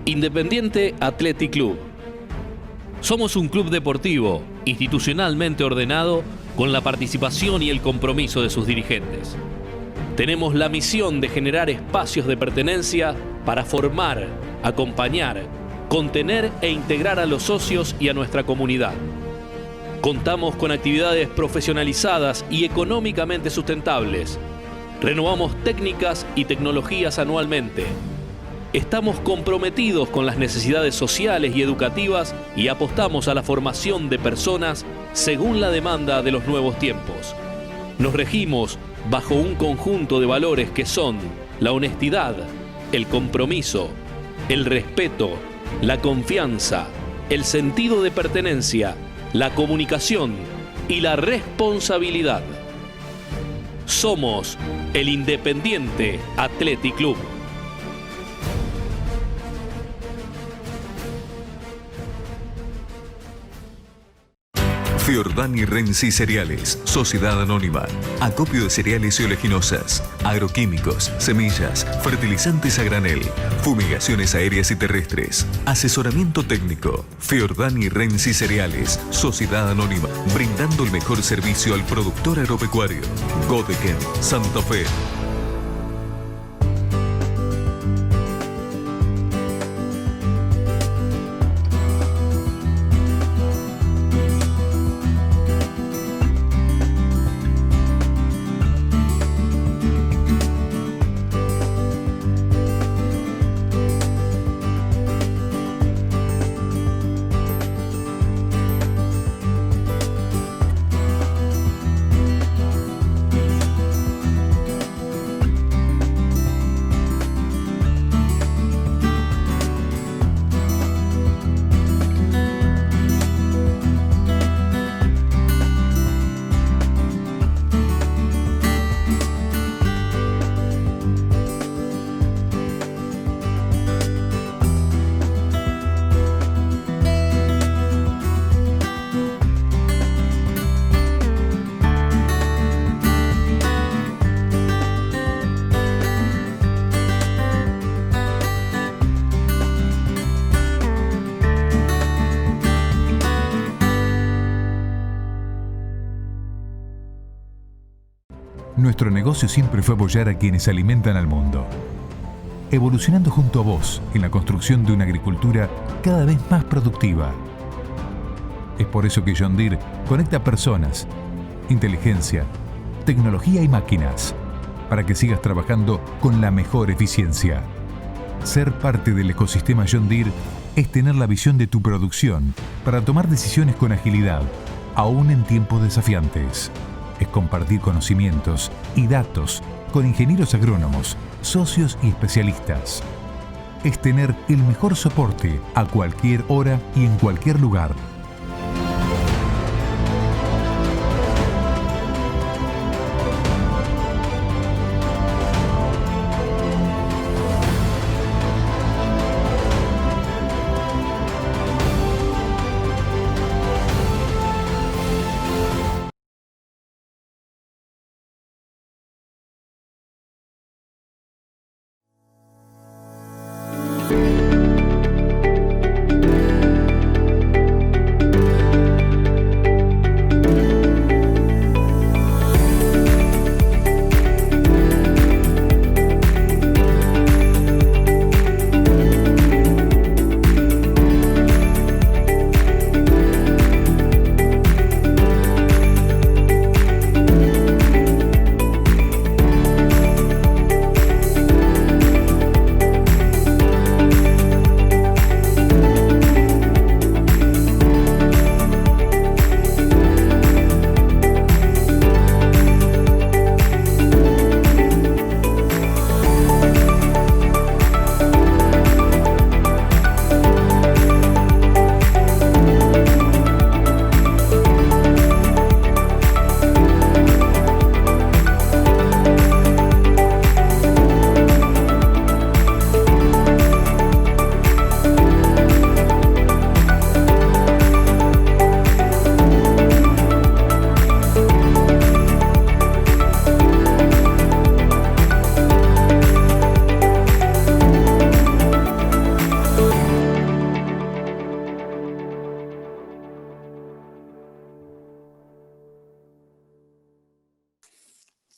Independiente Athletic Club. Somos un club deportivo, institucionalmente ordenado, con la participación y el compromiso de sus dirigentes. Tenemos la misión de generar espacios de pertenencia para formar, acompañar, contener e integrar a los socios y a nuestra comunidad. Contamos con actividades profesionalizadas y económicamente sustentables. Renovamos técnicas y tecnologías anualmente. Estamos comprometidos con las necesidades sociales y educativas y apostamos a la formación de personas según la demanda de los nuevos tiempos. Nos regimos bajo un conjunto de valores que son la honestidad, el compromiso, el respeto, la confianza, el sentido de pertenencia, la comunicación y la responsabilidad. Somos el Independiente Athletic Club. Fiordani Renzi Cereales, Sociedad Anónima. Acopio de cereales y oleaginosas, agroquímicos, semillas, fertilizantes a granel, fumigaciones aéreas y terrestres, asesoramiento técnico. Fiordani Renzi Cereales, Sociedad Anónima, brindando el mejor servicio al productor agropecuario. Godeken, Santa Fe. Nuestro negocio siempre fue apoyar a quienes alimentan al mundo, evolucionando junto a vos en la construcción de una agricultura cada vez más productiva. Es por eso que John Deere conecta personas, inteligencia, tecnología y máquinas, para que sigas trabajando con la mejor eficiencia. Ser parte del ecosistema John Deere es tener la visión de tu producción para tomar decisiones con agilidad, aún en tiempos desafiantes. Es compartir conocimientos y datos con ingenieros agrónomos, socios y especialistas. Es tener el mejor soporte a cualquier hora y en cualquier lugar.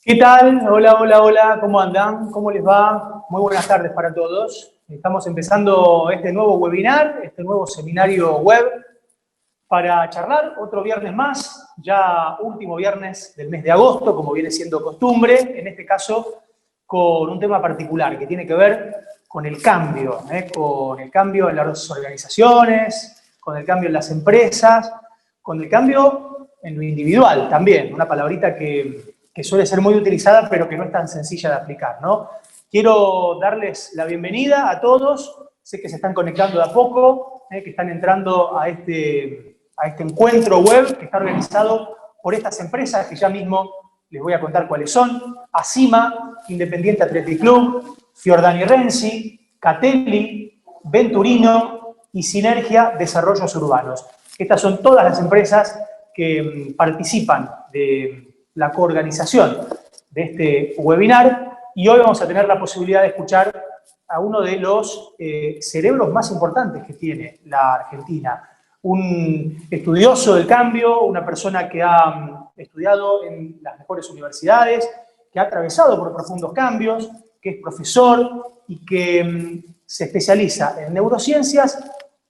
¿Qué tal? Hola, hola, hola, ¿cómo andan? ¿Cómo les va? Muy buenas tardes para todos. Estamos empezando este nuevo webinar, este nuevo seminario web para charlar otro viernes más, ya último viernes del mes de agosto, como viene siendo costumbre, en este caso con un tema particular que tiene que ver con el cambio en las organizaciones, con el cambio en las empresas, con el cambio en lo individual también, una palabrita que suele ser muy utilizada, pero que no es tan sencilla de aplicar, ¿no? Quiero darles la bienvenida a todos, sé que se están conectando de a poco, que están entrando a este encuentro web que está organizado por estas empresas, que ya mismo les voy a contar cuáles son: Acima, Independiente Athletic Club, Fiordani Renzi, Catelli, Venturino y Sinergia Desarrollos Urbanos. Estas son todas las empresas que participan de la coorganización de este webinar, y hoy vamos a tener la posibilidad de escuchar a uno de los cerebros más importantes que tiene la Argentina, un estudioso del cambio, una persona que ha estudiado en las mejores universidades, que ha atravesado por profundos cambios, que es profesor y que se especializa en neurociencias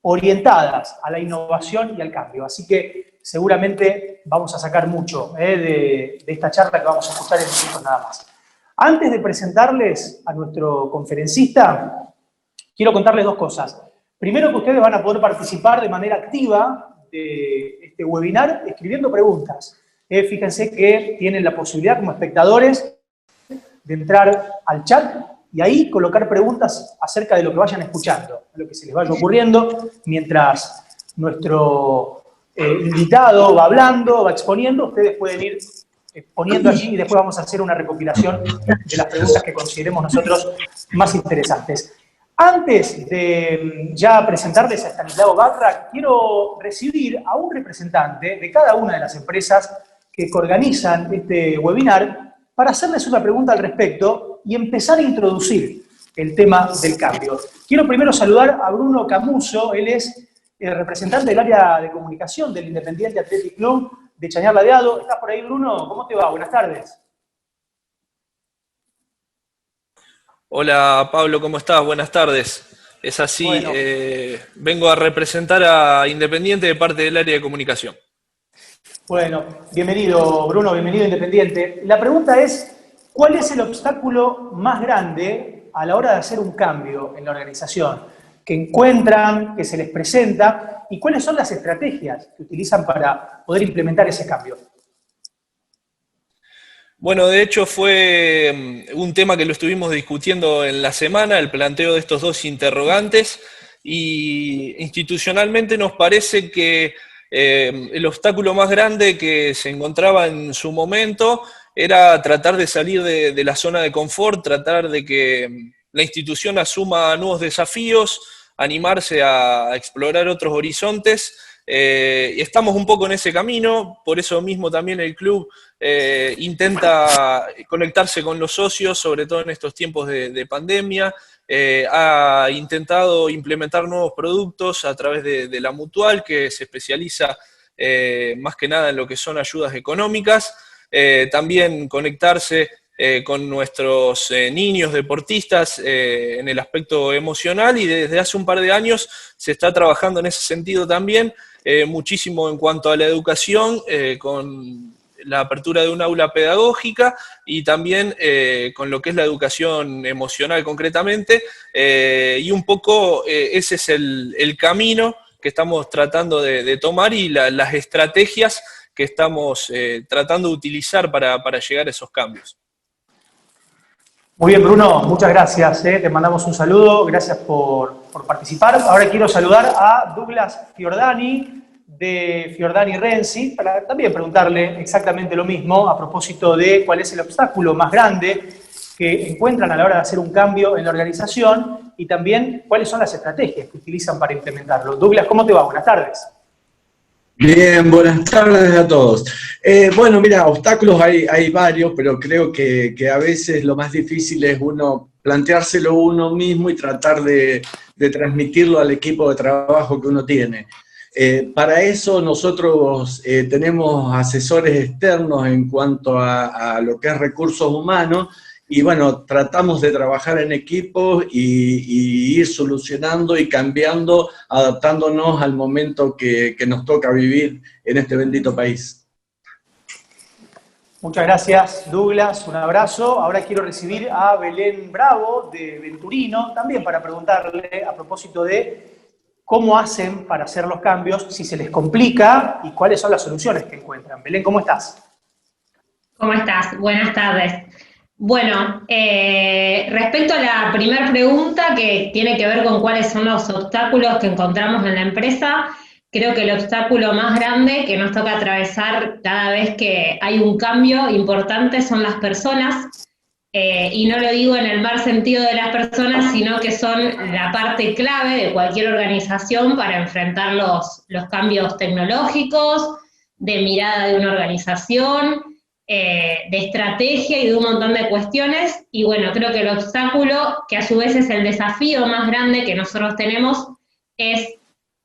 orientadas a la innovación y al cambio. Así que seguramente vamos a sacar mucho de esta charla que vamos a escuchar en minutos nada más. Antes de presentarles a nuestro conferencista, quiero contarles dos cosas. Primero, que ustedes van a poder participar de manera activa de este webinar escribiendo preguntas. Fíjense que tienen la posibilidad como espectadores de entrar al chat y ahí colocar preguntas acerca de lo que vayan escuchando, lo que se les vaya ocurriendo mientras nuestro invitado va hablando, va exponiendo. Ustedes pueden ir poniendo allí y después vamos a hacer una recopilación de las preguntas que consideremos nosotros más interesantes. Antes de ya presentarles a Estanislao Barra, quiero recibir a un representante de cada una de las empresas que organizan este webinar para hacerles una pregunta al respecto y empezar a introducir el tema del cambio. Quiero primero saludar a Bruno Camuso. Él es el representante del área de comunicación del Independiente Athletic Club de Chañar Ladeado. ¿Estás por ahí, Bruno? ¿Cómo te va? Buenas tardes. Hola Pablo, ¿cómo estás? Buenas tardes. Es así, Bueno. Vengo a representar a Independiente de parte del área de comunicación. Bueno, bienvenido Bruno, bienvenido Independiente. La pregunta es, ¿cuál es el obstáculo más grande a la hora de hacer un cambio en la organización que encuentran, que se les presenta, y cuáles son las estrategias que utilizan para poder implementar ese cambio? Bueno, de hecho fue un tema que lo estuvimos discutiendo en la semana, el planteo de estos dos interrogantes, y institucionalmente nos parece que el obstáculo más grande que se encontraba en su momento era tratar de salir de la zona de confort, tratar de que la institución asuma nuevos desafíos, animarse a explorar otros horizontes. Estamos un poco en ese camino, por eso mismo también el club intenta conectarse con los socios, sobre todo en estos tiempos de pandemia. Ha intentado implementar nuevos productos a través de la Mutual, que se especializa más que nada en lo que son ayudas económicas. También conectarse con nuestros niños deportistas en el aspecto emocional, y desde hace un par de años se está trabajando en ese sentido también, muchísimo en cuanto a la educación, con la apertura de un aula pedagógica y también con lo que es la educación emocional concretamente, y un poco ese es el camino que estamos tratando de tomar y las estrategias que estamos tratando de utilizar para llegar a esos cambios. Muy bien, Bruno, muchas gracias. Te mandamos un saludo, gracias por participar. Ahora quiero saludar a Douglas Fiordani, de Fiordani Renzi, para también preguntarle exactamente lo mismo a propósito de cuál es el obstáculo más grande que encuentran a la hora de hacer un cambio en la organización y también cuáles son las estrategias que utilizan para implementarlo. Douglas, ¿cómo te va? Buenas tardes. Bien, buenas tardes a todos. Bueno, mira, obstáculos hay varios, pero creo que a veces lo más difícil es planteárselo uno mismo y tratar de transmitirlo al equipo de trabajo que uno tiene. Para eso nosotros tenemos asesores externos en cuanto a lo que es recursos humanos, y bueno, tratamos de trabajar en equipo y ir solucionando y cambiando, adaptándonos al momento que nos toca vivir en este bendito país. Muchas gracias, Douglas, un abrazo. Ahora quiero recibir a Belén Bravo, de Venturino, también para preguntarle a propósito de cómo hacen para hacer los cambios, si se les complica y cuáles son las soluciones que encuentran. Belén, ¿cómo estás? ¿Cómo estás? Buenas tardes. Bueno, respecto a la primera pregunta, que tiene que ver con cuáles son los obstáculos que encontramos en la empresa, creo que el obstáculo más grande que nos toca atravesar cada vez que hay un cambio importante son las personas, y no lo digo en el mal sentido de las personas, sino que son la parte clave de cualquier organización para enfrentar los cambios tecnológicos, de mirada de una organización, de estrategia y de un montón de cuestiones. Y bueno, creo que el obstáculo, que a su vez es el desafío más grande que nosotros tenemos,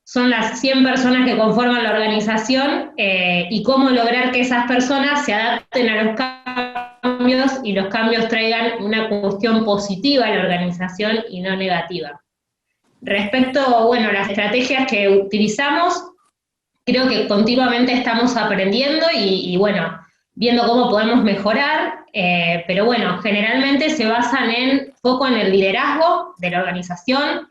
son las 100 personas que conforman la organización, y cómo lograr que esas personas se adapten a los cambios y los cambios traigan una cuestión positiva a la organización y no negativa. Respecto, bueno, a las estrategias que utilizamos, creo que continuamente estamos aprendiendo y bueno, viendo cómo podemos mejorar, pero bueno, generalmente se basan en foco en el liderazgo de la organización,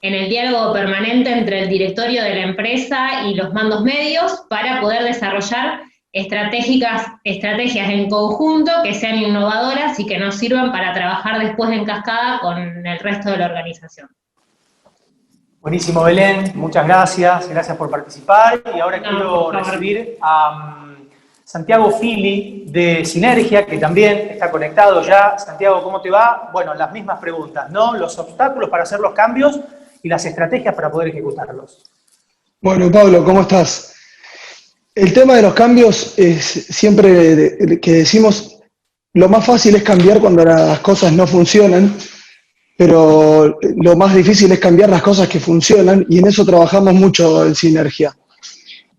en el diálogo permanente entre el directorio de la empresa y los mandos medios para poder desarrollar estrategias en conjunto que sean innovadoras y que nos sirvan para trabajar después en cascada con el resto de la organización. Buenísimo, Belén, muchas gracias por participar. Y ahora quiero recibir a Santiago Fili, de Sinergia, que también está conectado ya. Santiago, ¿cómo te va? Bueno, las mismas preguntas, ¿no? Los obstáculos para hacer los cambios y las estrategias para poder ejecutarlos. Bueno, Pablo, ¿cómo estás? El tema de los cambios es siempre que decimos, lo más fácil es cambiar cuando las cosas no funcionan, pero lo más difícil es cambiar las cosas que funcionan, y en eso trabajamos mucho en Sinergia.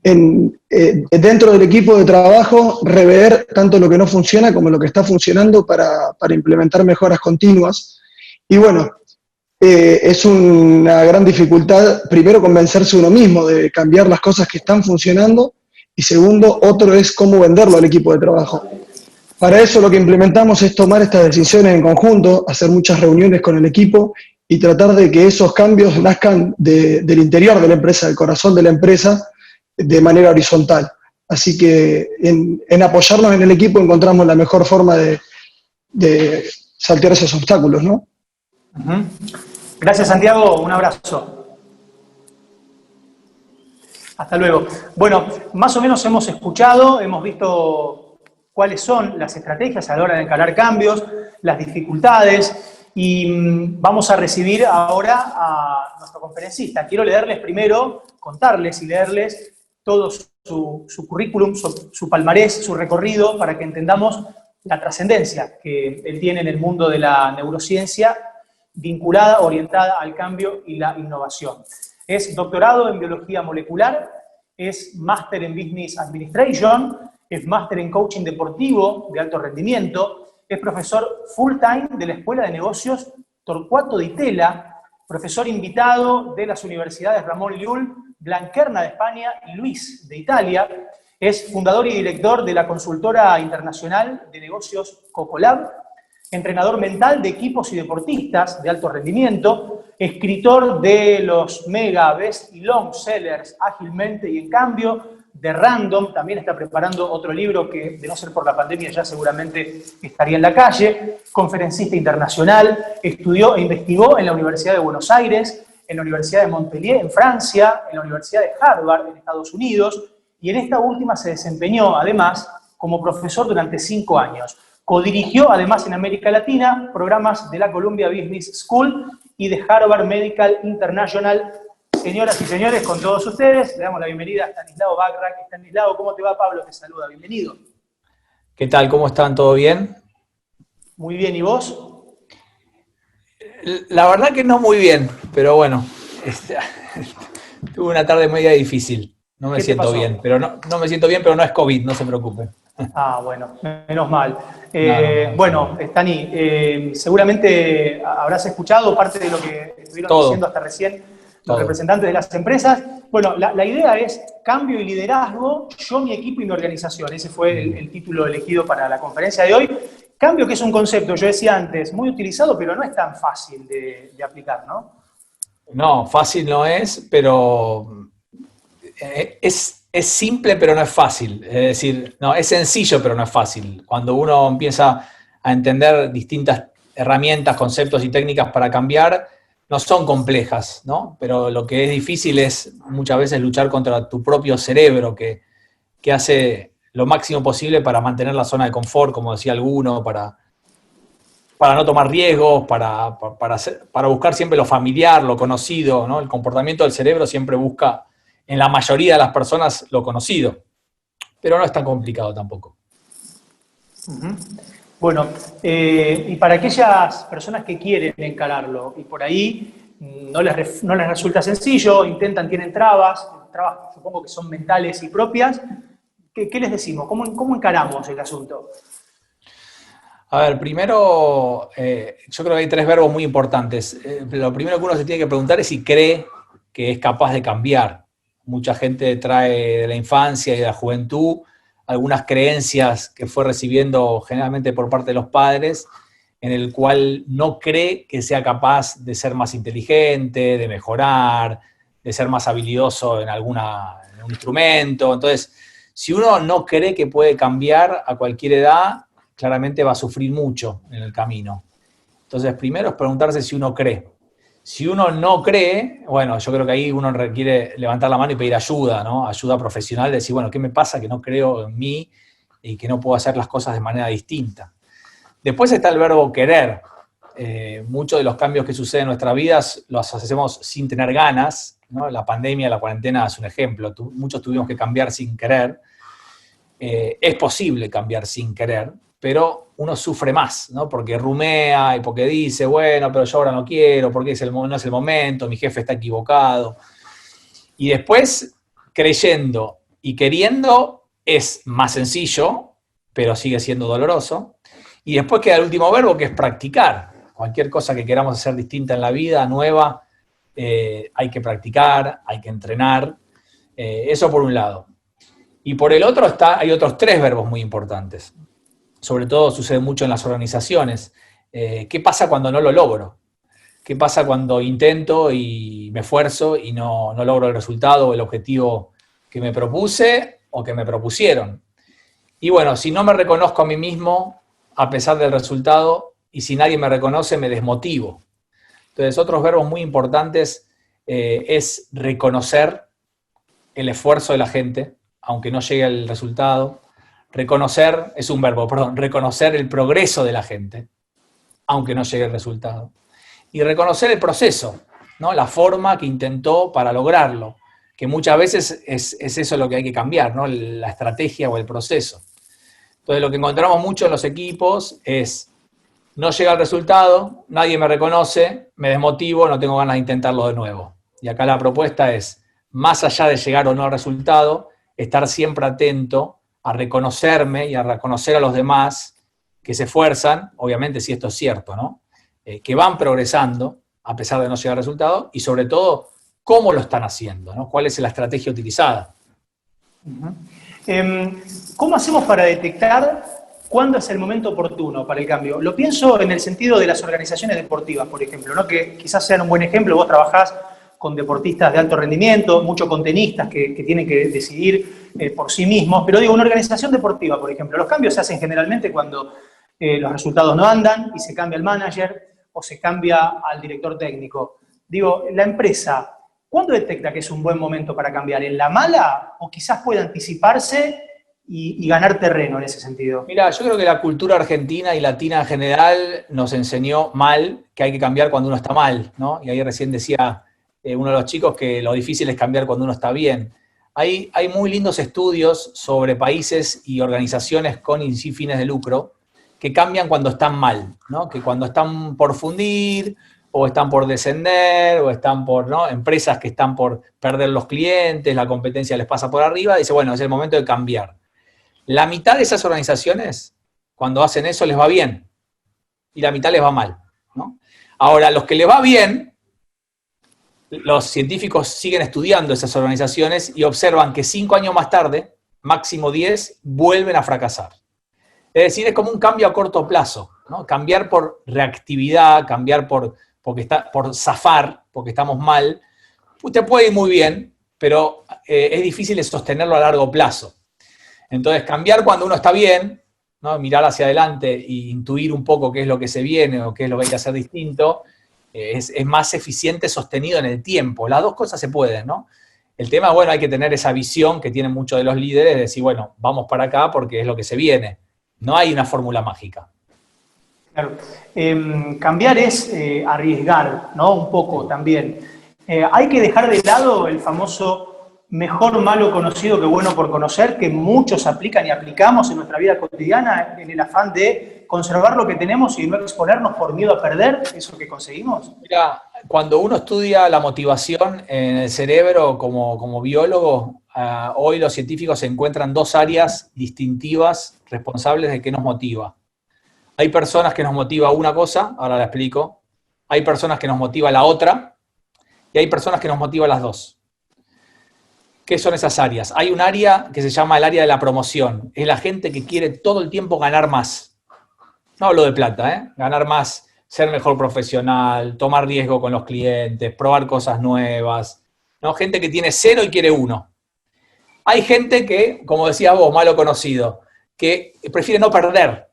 Dentro del equipo de trabajo, rever tanto lo que no funciona como lo que está funcionando para implementar mejoras continuas. Y bueno, es una gran dificultad, primero, convencerse uno mismo de cambiar las cosas que están funcionando, y segundo, otro es cómo venderlo al equipo de trabajo. Para eso lo que implementamos es tomar estas decisiones en conjunto, hacer muchas reuniones con el equipo y tratar de que esos cambios nazcan del interior de la empresa, del corazón de la empresa, de manera horizontal. Así que en apoyarnos en el equipo encontramos la mejor forma de saltear esos obstáculos, ¿no? Gracias, Santiago, un abrazo. Hasta luego. Bueno, más o menos hemos escuchado, hemos visto cuáles son las estrategias a la hora de encarar cambios, las dificultades, y vamos a recibir ahora a nuestro conferencista. Quiero leerles primero, contarles y leerles todo su currículum, su palmarés, su recorrido, para que entendamos la trascendencia que él tiene en el mundo de la neurociencia, vinculada, orientada al cambio y la innovación. Es doctorado en biología molecular, es máster en Business Administration, es máster en coaching deportivo de alto rendimiento, es profesor full-time de la Escuela de Negocios Torcuato Di Tella, profesor invitado de las universidades Ramón Llull, Blanquerna de España y Luis de Italia, es fundador y director de la consultora internacional de negocios Cocolab, entrenador mental de equipos y deportistas de alto rendimiento, escritor de los mega best y long sellers Ágilmente y en Cambio, de Random, también está preparando otro libro que, de no ser por la pandemia, ya seguramente estaría en la calle, conferencista internacional, estudió e investigó en la Universidad de Buenos Aires, en la Universidad de Montpellier, en Francia, en la Universidad de Harvard, en Estados Unidos, y en esta última se desempeñó, además, como profesor durante 5 años. Codirigió, además, en América Latina, programas de la Columbia Business School y de Harvard Medical International. Señoras y señores, con todos ustedes, le damos la bienvenida a Stanislao Bachrach. Stanislao, ¿cómo te va? Pablo te saluda, bienvenido. ¿Qué tal? ¿Cómo están? ¿Todo bien? Muy bien, ¿y vos? La verdad que no muy bien, pero bueno, Tuve una tarde media difícil. No me ¿Qué te siento pasó? bien, pero no me siento bien, pero no es COVID, no se preocupe. Ah, bueno, menos mal. No. Bueno, Stani, seguramente habrás escuchado parte de lo que estuvieron Todo. diciendo hasta recién los Todo. representantes de las empresas. Bueno, la idea es cambio y liderazgo, yo, mi equipo y mi organización. Ese fue el título elegido para la conferencia de hoy. Cambio, que es un concepto, yo decía antes, muy utilizado, pero no es tan fácil de aplicar, ¿no? No, fácil no es, pero es simple, pero no es fácil. Es decir, no, es sencillo, pero no es fácil. Cuando uno empieza a entender distintas herramientas, conceptos y técnicas para cambiar, no son complejas, ¿no? Pero lo que es difícil es muchas veces luchar contra tu propio cerebro, que hace lo máximo posible para mantener la zona de confort, como decía alguno, para no tomar riesgos, para buscar siempre lo familiar, lo conocido, ¿no? El comportamiento del cerebro siempre busca, en la mayoría de las personas, lo conocido. Pero no es tan complicado tampoco. Uh-huh. Bueno, y para aquellas personas que quieren encararlo y por ahí no les resulta sencillo, tienen trabas supongo que son mentales y propias, ¿qué les decimos? ¿Cómo encaramos el asunto? A ver, primero, yo creo que hay 3 verbos muy importantes. Lo primero que uno se tiene que preguntar es si cree que es capaz de cambiar. Mucha gente trae de la infancia y de la juventud algunas creencias que fue recibiendo generalmente por parte de los padres, en el cual no cree que sea capaz de ser más inteligente, de mejorar, de ser más habilidoso en un instrumento. Entonces, si uno no cree que puede cambiar a cualquier edad, claramente va a sufrir mucho en el camino. Entonces, primero es preguntarse si uno cree. Si uno no cree, bueno, yo creo que ahí uno requiere levantar la mano y pedir ayuda, ¿no? Ayuda profesional, decir, bueno, ¿qué me pasa que no creo en mí y que no puedo hacer las cosas de manera distinta? Después está el verbo querer. Muchos de los cambios que suceden en nuestras vidas los hacemos sin tener ganas, ¿no? La pandemia, la cuarentena es un ejemplo. Muchos tuvimos que cambiar sin querer. Es posible cambiar sin querer, pero uno sufre más, ¿no? Porque rumea y porque dice, bueno, pero yo ahora no quiero, porque no es el momento, mi jefe está equivocado. Y después, creyendo y queriendo es más sencillo, pero sigue siendo doloroso. Y después queda el último verbo, que es practicar. Cualquier cosa que queramos hacer distinta en la vida, nueva, hay que practicar, hay que entrenar. Eso por un lado. Y por el otro hay otros 3 verbos muy importantes. Sobre todo sucede mucho en las organizaciones. ¿Qué pasa cuando no lo logro? ¿Qué pasa cuando intento y me esfuerzo y no logro el resultado o el objetivo que me propuse o que me propusieron? Y bueno, si no me reconozco a mí mismo, a pesar del resultado, y si nadie me reconoce, me desmotivo. Entonces, otros verbos muy importantes es reconocer el esfuerzo de la gente, aunque no llegue al resultado. Reconocer el progreso de la gente, aunque no llegue el resultado. Y reconocer el proceso, ¿no? La forma que intentó para lograrlo, que muchas veces es eso lo que hay que cambiar, ¿no? La estrategia o el proceso. Entonces, lo que encontramos mucho en los equipos es, no llega el resultado, nadie me reconoce, me desmotivo, no tengo ganas de intentarlo de nuevo. Y acá la propuesta es, más allá de llegar o no al resultado, estar siempre atento a reconocerme y a reconocer a los demás que se esfuerzan, obviamente si esto es cierto, ¿no? Que van progresando a pesar de no llegar al resultado, y sobre todo, cómo lo están haciendo, ¿no? ¿Cuál es la estrategia utilizada? ¿Cómo hacemos para detectar cuándo es el momento oportuno para el cambio? Lo pienso en el sentido de las organizaciones deportivas, por ejemplo, ¿no? Que quizás sean un buen ejemplo. Vos trabajás con deportistas de alto rendimiento, mucho con tenistas que tienen que decidir por sí mismos, pero digo, una organización deportiva, por ejemplo, los cambios se hacen generalmente cuando los resultados no andan y se cambia el manager o se cambia al director técnico. Digo, la empresa, ¿cuándo detecta que es un buen momento para cambiar? ¿En la mala o quizás puede anticiparse y ganar terreno en ese sentido? Mira, yo creo que la cultura argentina y latina en general nos enseñó mal que hay que cambiar cuando uno está mal, ¿no? Y ahí recién decía uno de los chicos que lo difícil es cambiar cuando uno está bien. Hay muy lindos estudios sobre países y organizaciones con y sin fines de lucro que cambian cuando están mal, ¿no? Que cuando están por fundir o están por descender, o están por, ¿no? Empresas que están por perder los clientes, la competencia les pasa por arriba, dice, bueno, es el momento de cambiar. La mitad de esas organizaciones, cuando hacen eso, les va bien, y la mitad les va mal, ¿no? Ahora, los que les va bien, los científicos siguen estudiando esas organizaciones y observan que 5 años más tarde, máximo 10, vuelven a fracasar. Es decir, es como un cambio a corto plazo, ¿no? Cambiar por reactividad, cambiar por zafar, porque estamos mal, usted puede ir muy bien, pero es difícil de sostenerlo a largo plazo. Entonces, cambiar cuando uno está bien, ¿no? Mirar hacia adelante e intuir un poco qué es lo que se viene o qué es lo que hay que hacer distinto, es más eficiente sostenido en el tiempo. Las dos cosas se pueden, ¿no? El tema, bueno, hay que tener esa visión que tienen muchos de los líderes de decir, bueno, vamos para acá porque es lo que se viene. No hay una fórmula mágica. Claro. Cambiar es arriesgar, ¿no? Un poco también. Hay que dejar de lado el famoso mejor malo conocido que bueno por conocer, que muchos aplican y aplicamos en nuestra vida cotidiana en el afán de conservar lo que tenemos y no exponernos por miedo a perder eso que conseguimos. Mira, cuando uno estudia la motivación en el cerebro como biólogo, hoy los científicos encuentran 2 áreas distintivas responsables de qué nos motiva. Hay personas que nos motiva una cosa, ahora la explico, hay personas que nos motiva la otra, y hay personas que nos motiva las dos. ¿Qué son esas áreas? Hay un área que se llama el área de la promoción. Es la gente que quiere todo el tiempo ganar más. No hablo de plata, ¿eh? Ganar más, ser mejor profesional, tomar riesgo con los clientes, probar cosas nuevas. ¿No? Gente que tiene 0 y quiere 1. Hay gente que, como decías vos, malo conocido, que prefiere no perder,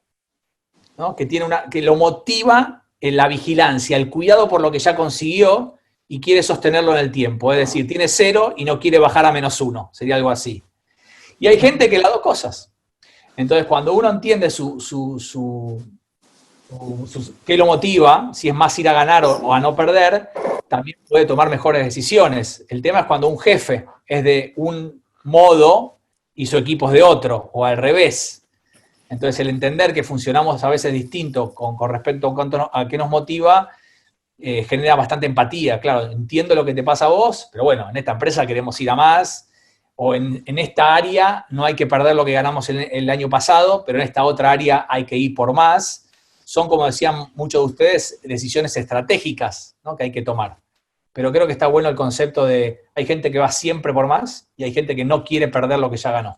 ¿no? Que lo motiva en la vigilancia, el cuidado por lo que ya consiguió, y quiere sostenerlo en el tiempo, es decir, tiene 0 y no quiere bajar a -1, sería algo así. Y hay gente que las dos cosas. Entonces, cuando uno entiende qué lo motiva, si es más ir a ganar o a no perder, también puede tomar mejores decisiones. El tema es cuando un jefe es de un modo y su equipo es de otro, o al revés. Entonces, el entender que funcionamos a veces distinto con respecto a qué nos motiva, genera bastante empatía. Claro, entiendo lo que te pasa a vos, pero bueno, en esta empresa queremos ir a más, o en esta área no hay que perder lo que ganamos el año pasado, pero en esta otra área hay que ir por más. Son, como decían muchos de ustedes, decisiones estratégicas, ¿no? Que hay que tomar. Pero creo que está bueno el concepto de hay gente que va siempre por más y hay gente que no quiere perder lo que ya ganó.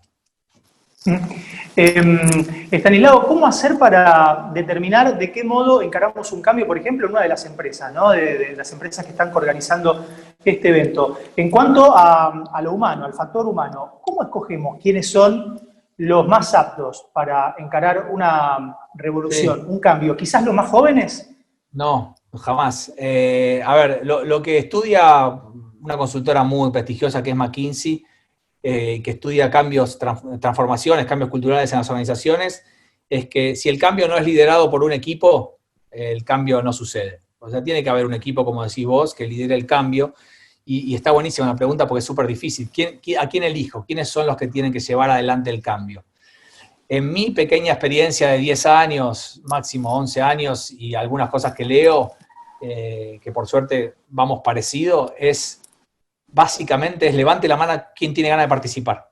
Estanislao, ¿cómo hacer para determinar de qué modo encaramos un cambio, por ejemplo, en una de las empresas, ¿no? de las empresas que están organizando este evento? En cuanto a lo humano, al factor humano, ¿cómo escogemos quiénes son los más aptos para encarar una revolución, un cambio? ¿Quizás los más jóvenes? No, jamás. A ver, lo que estudia una consultora muy prestigiosa que es McKinsey, que estudia cambios, transformaciones, cambios culturales en las organizaciones, es que si el cambio no es liderado por un equipo, el cambio no sucede. O sea, tiene que haber un equipo, como decís vos, que lidere el cambio, y está buenísima la pregunta porque es súper difícil. ¿A quién elijo? ¿Quiénes son los que tienen que llevar adelante el cambio? En mi pequeña experiencia de 10 años, máximo 11 años, y algunas cosas que leo, que por suerte vamos parecido, básicamente es levante la mano quien tiene ganas de participar.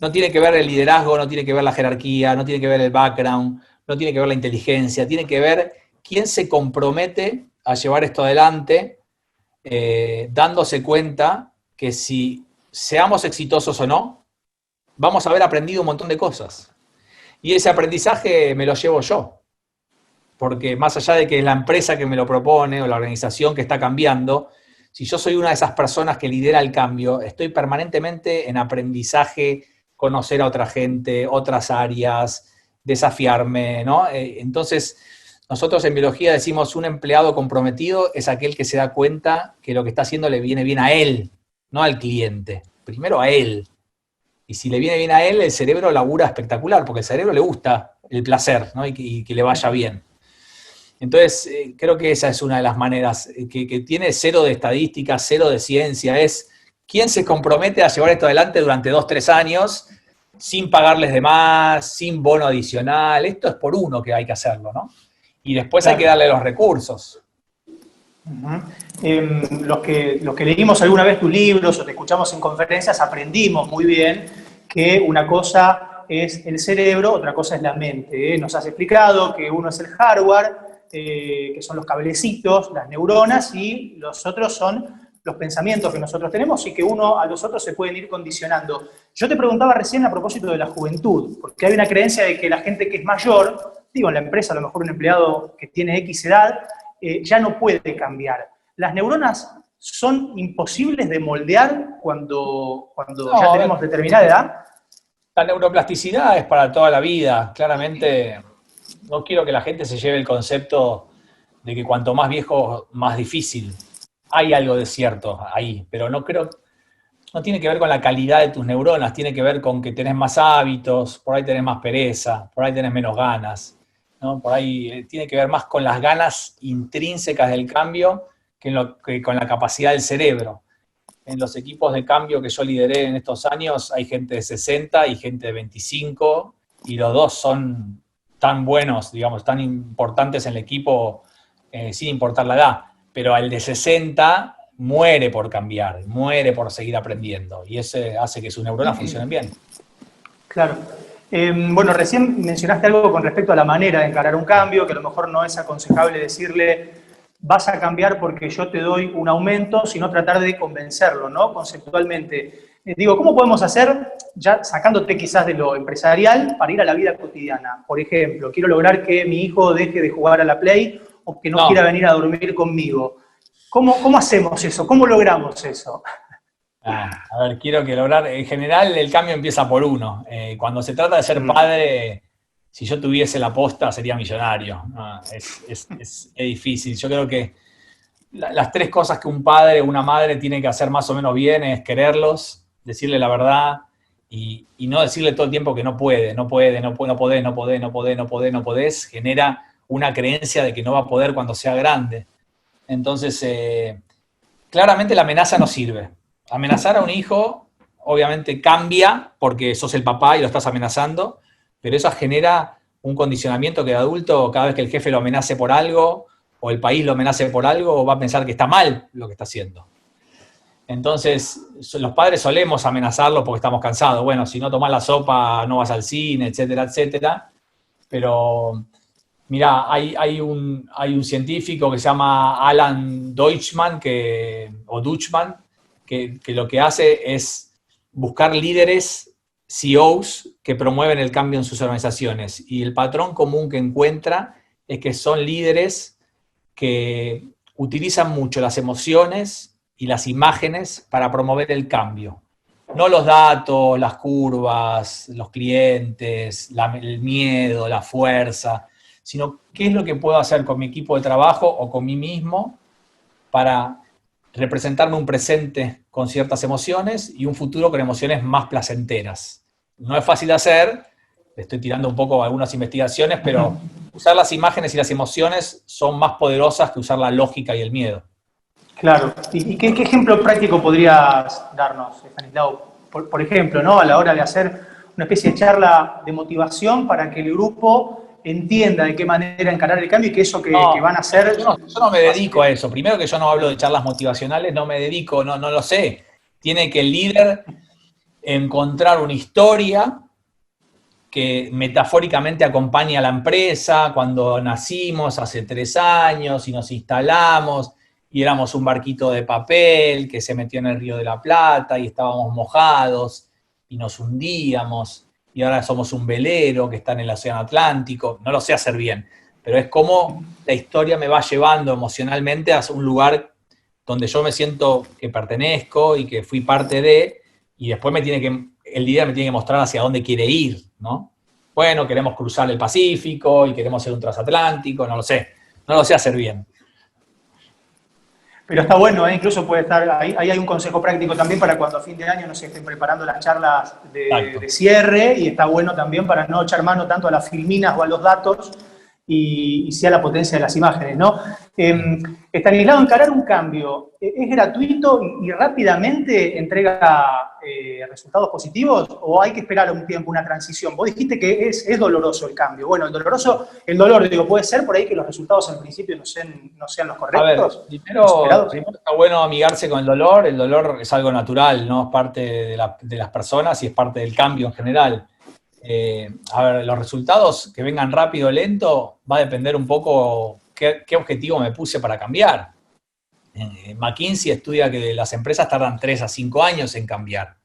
No tiene que ver el liderazgo, no tiene que ver la jerarquía, no tiene que ver el background, no tiene que ver la inteligencia, tiene que ver quién se compromete a llevar esto adelante, dándose cuenta que si seamos exitosos o no, vamos a haber aprendido un montón de cosas. Y ese aprendizaje me lo llevo yo. Porque más allá de que es la empresa que me lo propone o la organización que está cambiando, si yo soy una de esas personas que lidera el cambio, estoy permanentemente en aprendizaje, conocer a otra gente, otras áreas, desafiarme, ¿no? Entonces, nosotros en biología decimos un empleado comprometido es aquel que se da cuenta que lo que está haciendo le viene bien a él, no al cliente. Primero a él. Y si le viene bien a él, el cerebro labura espectacular, porque al cerebro le gusta el placer, ¿no? y que le vaya bien. Entonces, creo que esa es una de las maneras que tiene 0 de estadística, 0 de ciencia, es quién se compromete a llevar esto adelante durante 2-3 años sin pagarles de más, sin bono adicional. Esto es por uno que hay que hacerlo, ¿no? Y después hay que darle los recursos. Los que leímos alguna vez tus libros o te escuchamos en conferencias, aprendimos muy bien que una cosa es el cerebro, otra cosa es la mente. Nos has explicado que uno es el hardware, que son los cablecitos, las neuronas, y los otros son los pensamientos que nosotros tenemos y que uno a los otros se pueden ir condicionando. Yo te preguntaba recién a propósito de la juventud, porque hay una creencia de que la gente que es mayor, digo, en la empresa a lo mejor un empleado que tiene X edad, ya no puede cambiar. ¿Las neuronas son imposibles de moldear cuando No, ya tenemos determinada edad? La neuroplasticidad es para toda la vida. Claramente, no quiero que la gente se lleve el concepto de que cuanto más viejo, más difícil. Hay algo de cierto ahí, pero no creo, no tiene que ver con la calidad de tus neuronas, tiene que ver con que tenés más hábitos, por ahí tenés más pereza, por ahí tenés menos ganas, ¿no? Por ahí tiene que ver más con las ganas intrínsecas del cambio que con la capacidad del cerebro. En los equipos de cambio que yo lideré en estos años hay gente de 60 y gente de 25, y los dos son tan buenos, digamos, tan importantes en el equipo sin importar la edad. Pero el de 60 muere por cambiar, muere por seguir aprendiendo, y ese hace que sus neuronas funcionen bien. Claro. Bueno, recién mencionaste algo con respecto a la manera de encarar un cambio, que a lo mejor no es aconsejable decirle vas a cambiar porque yo te doy un aumento, sino tratar de convencerlo, ¿no? Conceptualmente. Digo, ¿cómo podemos hacer, ya sacándote quizás de lo empresarial, para ir a la vida cotidiana? Por ejemplo, quiero lograr que mi hijo deje de jugar a la Play o que no quiera venir a dormir conmigo. ¿Cómo hacemos eso? ¿Cómo logramos eso? A ver, quiero que lograr, en general el cambio empieza por uno. Cuando se trata de ser padre, si yo tuviese la posta sería millonario. Es difícil. Yo creo que las tres cosas que un padre o una madre tiene que hacer más o menos bien es quererlos, decirle la verdad y no decirle todo el tiempo que no podés, genera una creencia de que no va a poder cuando sea grande. Entonces, claramente la amenaza no sirve. Amenazar a un hijo, obviamente cambia porque sos el papá y lo estás amenazando, pero eso genera un condicionamiento que de adulto, cada vez que el jefe lo amenace por algo, o el país lo amenace por algo, va a pensar que está mal lo que está haciendo. Entonces, los padres solemos amenazarlo porque estamos cansados. Bueno, si no tomás la sopa, no vas al cine, etcétera, etcétera. Pero, mirá, hay un científico que se llama Alan Deutschman, que lo que hace es buscar líderes, CEOs, que promueven el cambio en sus organizaciones. Y el patrón común que encuentra es que son líderes que utilizan mucho las emociones y las imágenes para promover el cambio. No los datos, las curvas, los clientes, el miedo, la fuerza, sino qué es lo que puedo hacer con mi equipo de trabajo o con mí mismo para representarme un presente con ciertas emociones y un futuro con emociones más placenteras. No es fácil de hacer, estoy tirando un poco algunas investigaciones, pero usar las imágenes y las emociones son más poderosas que usar la lógica y el miedo. Claro. ¿Y qué ejemplo práctico podrías darnos, Estanislao? Por ejemplo, ¿no? A la hora de hacer una especie de charla de motivación para que el grupo entienda de qué manera encarar el cambio y que eso que van a hacer... Yo no me dedico a eso. Primero que yo no hablo de charlas motivacionales, no me dedico, no lo sé. Tiene que el líder encontrar una historia que metafóricamente acompañe a la empresa. Cuando nacimos hace 3 años y nos instalamos y éramos un barquito de papel que se metió en el Río de la Plata y estábamos mojados y nos hundíamos. Y ahora somos un velero que está en el Océano Atlántico. No lo sé hacer bien, pero es como la historia me va llevando emocionalmente a un lugar donde yo me siento que pertenezco y que fui parte de, y después el líder me tiene que mostrar hacia dónde quiere ir, ¿no? Bueno, queremos cruzar el Pacífico y queremos ser un transatlántico, no lo sé hacer bien. Pero está bueno, incluso puede estar, ahí hay un consejo práctico también para cuando a fin de año nos estén preparando las charlas de cierre, y está bueno también para no echar mano tanto a las filminas o a los datos y sea la potencia de las imágenes, ¿no? Estanislao, encarar un cambio, ¿es gratuito y rápidamente entrega resultados positivos o hay que esperar un tiempo, una transición? Vos dijiste que es doloroso el cambio. Bueno, el dolor, digo, puede ser por ahí que los resultados al principio no sean los correctos. A ver, primero está bueno amigarse con el dolor es algo natural, ¿no? Es parte de las personas y es parte del cambio en general. A ver, los resultados que vengan rápido o lento va a depender un poco qué objetivo me puse para cambiar. McKinsey estudia que las empresas tardan 3 a 5 años en cambiar,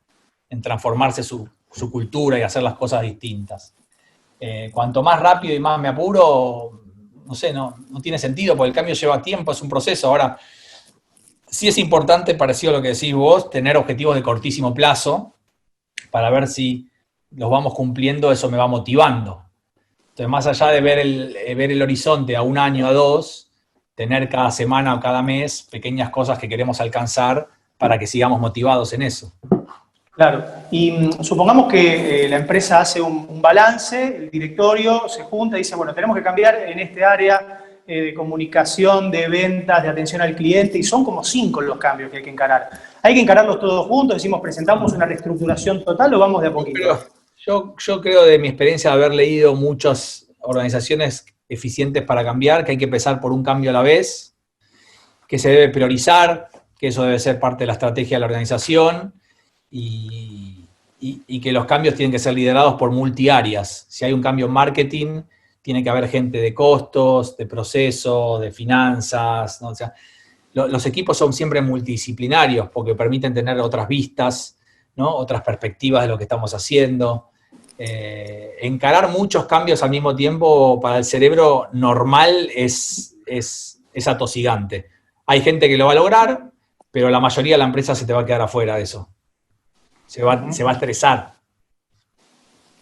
en transformarse su cultura y hacer las cosas distintas. Cuanto más rápido y más me apuro, no sé, no tiene sentido, porque el cambio lleva tiempo, es un proceso. Ahora, sí es importante, parecido a lo que decís vos, tener objetivos de cortísimo plazo para ver si los vamos cumpliendo, eso me va motivando. Entonces, más allá de ver el horizonte a 1 año, a 2, tener cada semana o cada mes pequeñas cosas que queremos alcanzar para que sigamos motivados en eso. Claro, y supongamos que la empresa hace un balance, el directorio se junta y dice, bueno, tenemos que cambiar en este área de comunicación, de ventas, de atención al cliente, y son como 5 los cambios que hay que encarar. ¿Hay que encararlos todos juntos? Decimos, presentamos una reestructuración total o vamos de a poquito. Yo creo de mi experiencia de haber leído muchas organizaciones eficientes para cambiar, que hay que empezar por un cambio a la vez, que se debe priorizar, que eso debe ser parte de la estrategia de la organización y que los cambios tienen que ser liderados por multiáreas. Si hay un cambio en marketing, tiene que haber gente de costos, de procesos, de finanzas, ¿no? O sea, los equipos son siempre multidisciplinarios porque permiten tener otras vistas, ¿no? Otras perspectivas de lo que estamos haciendo. Encarar muchos cambios al mismo tiempo para el cerebro normal es atosigante. Hay gente que lo va a lograr, pero la mayoría de la empresa se te va a quedar afuera de eso. Se va a estresar.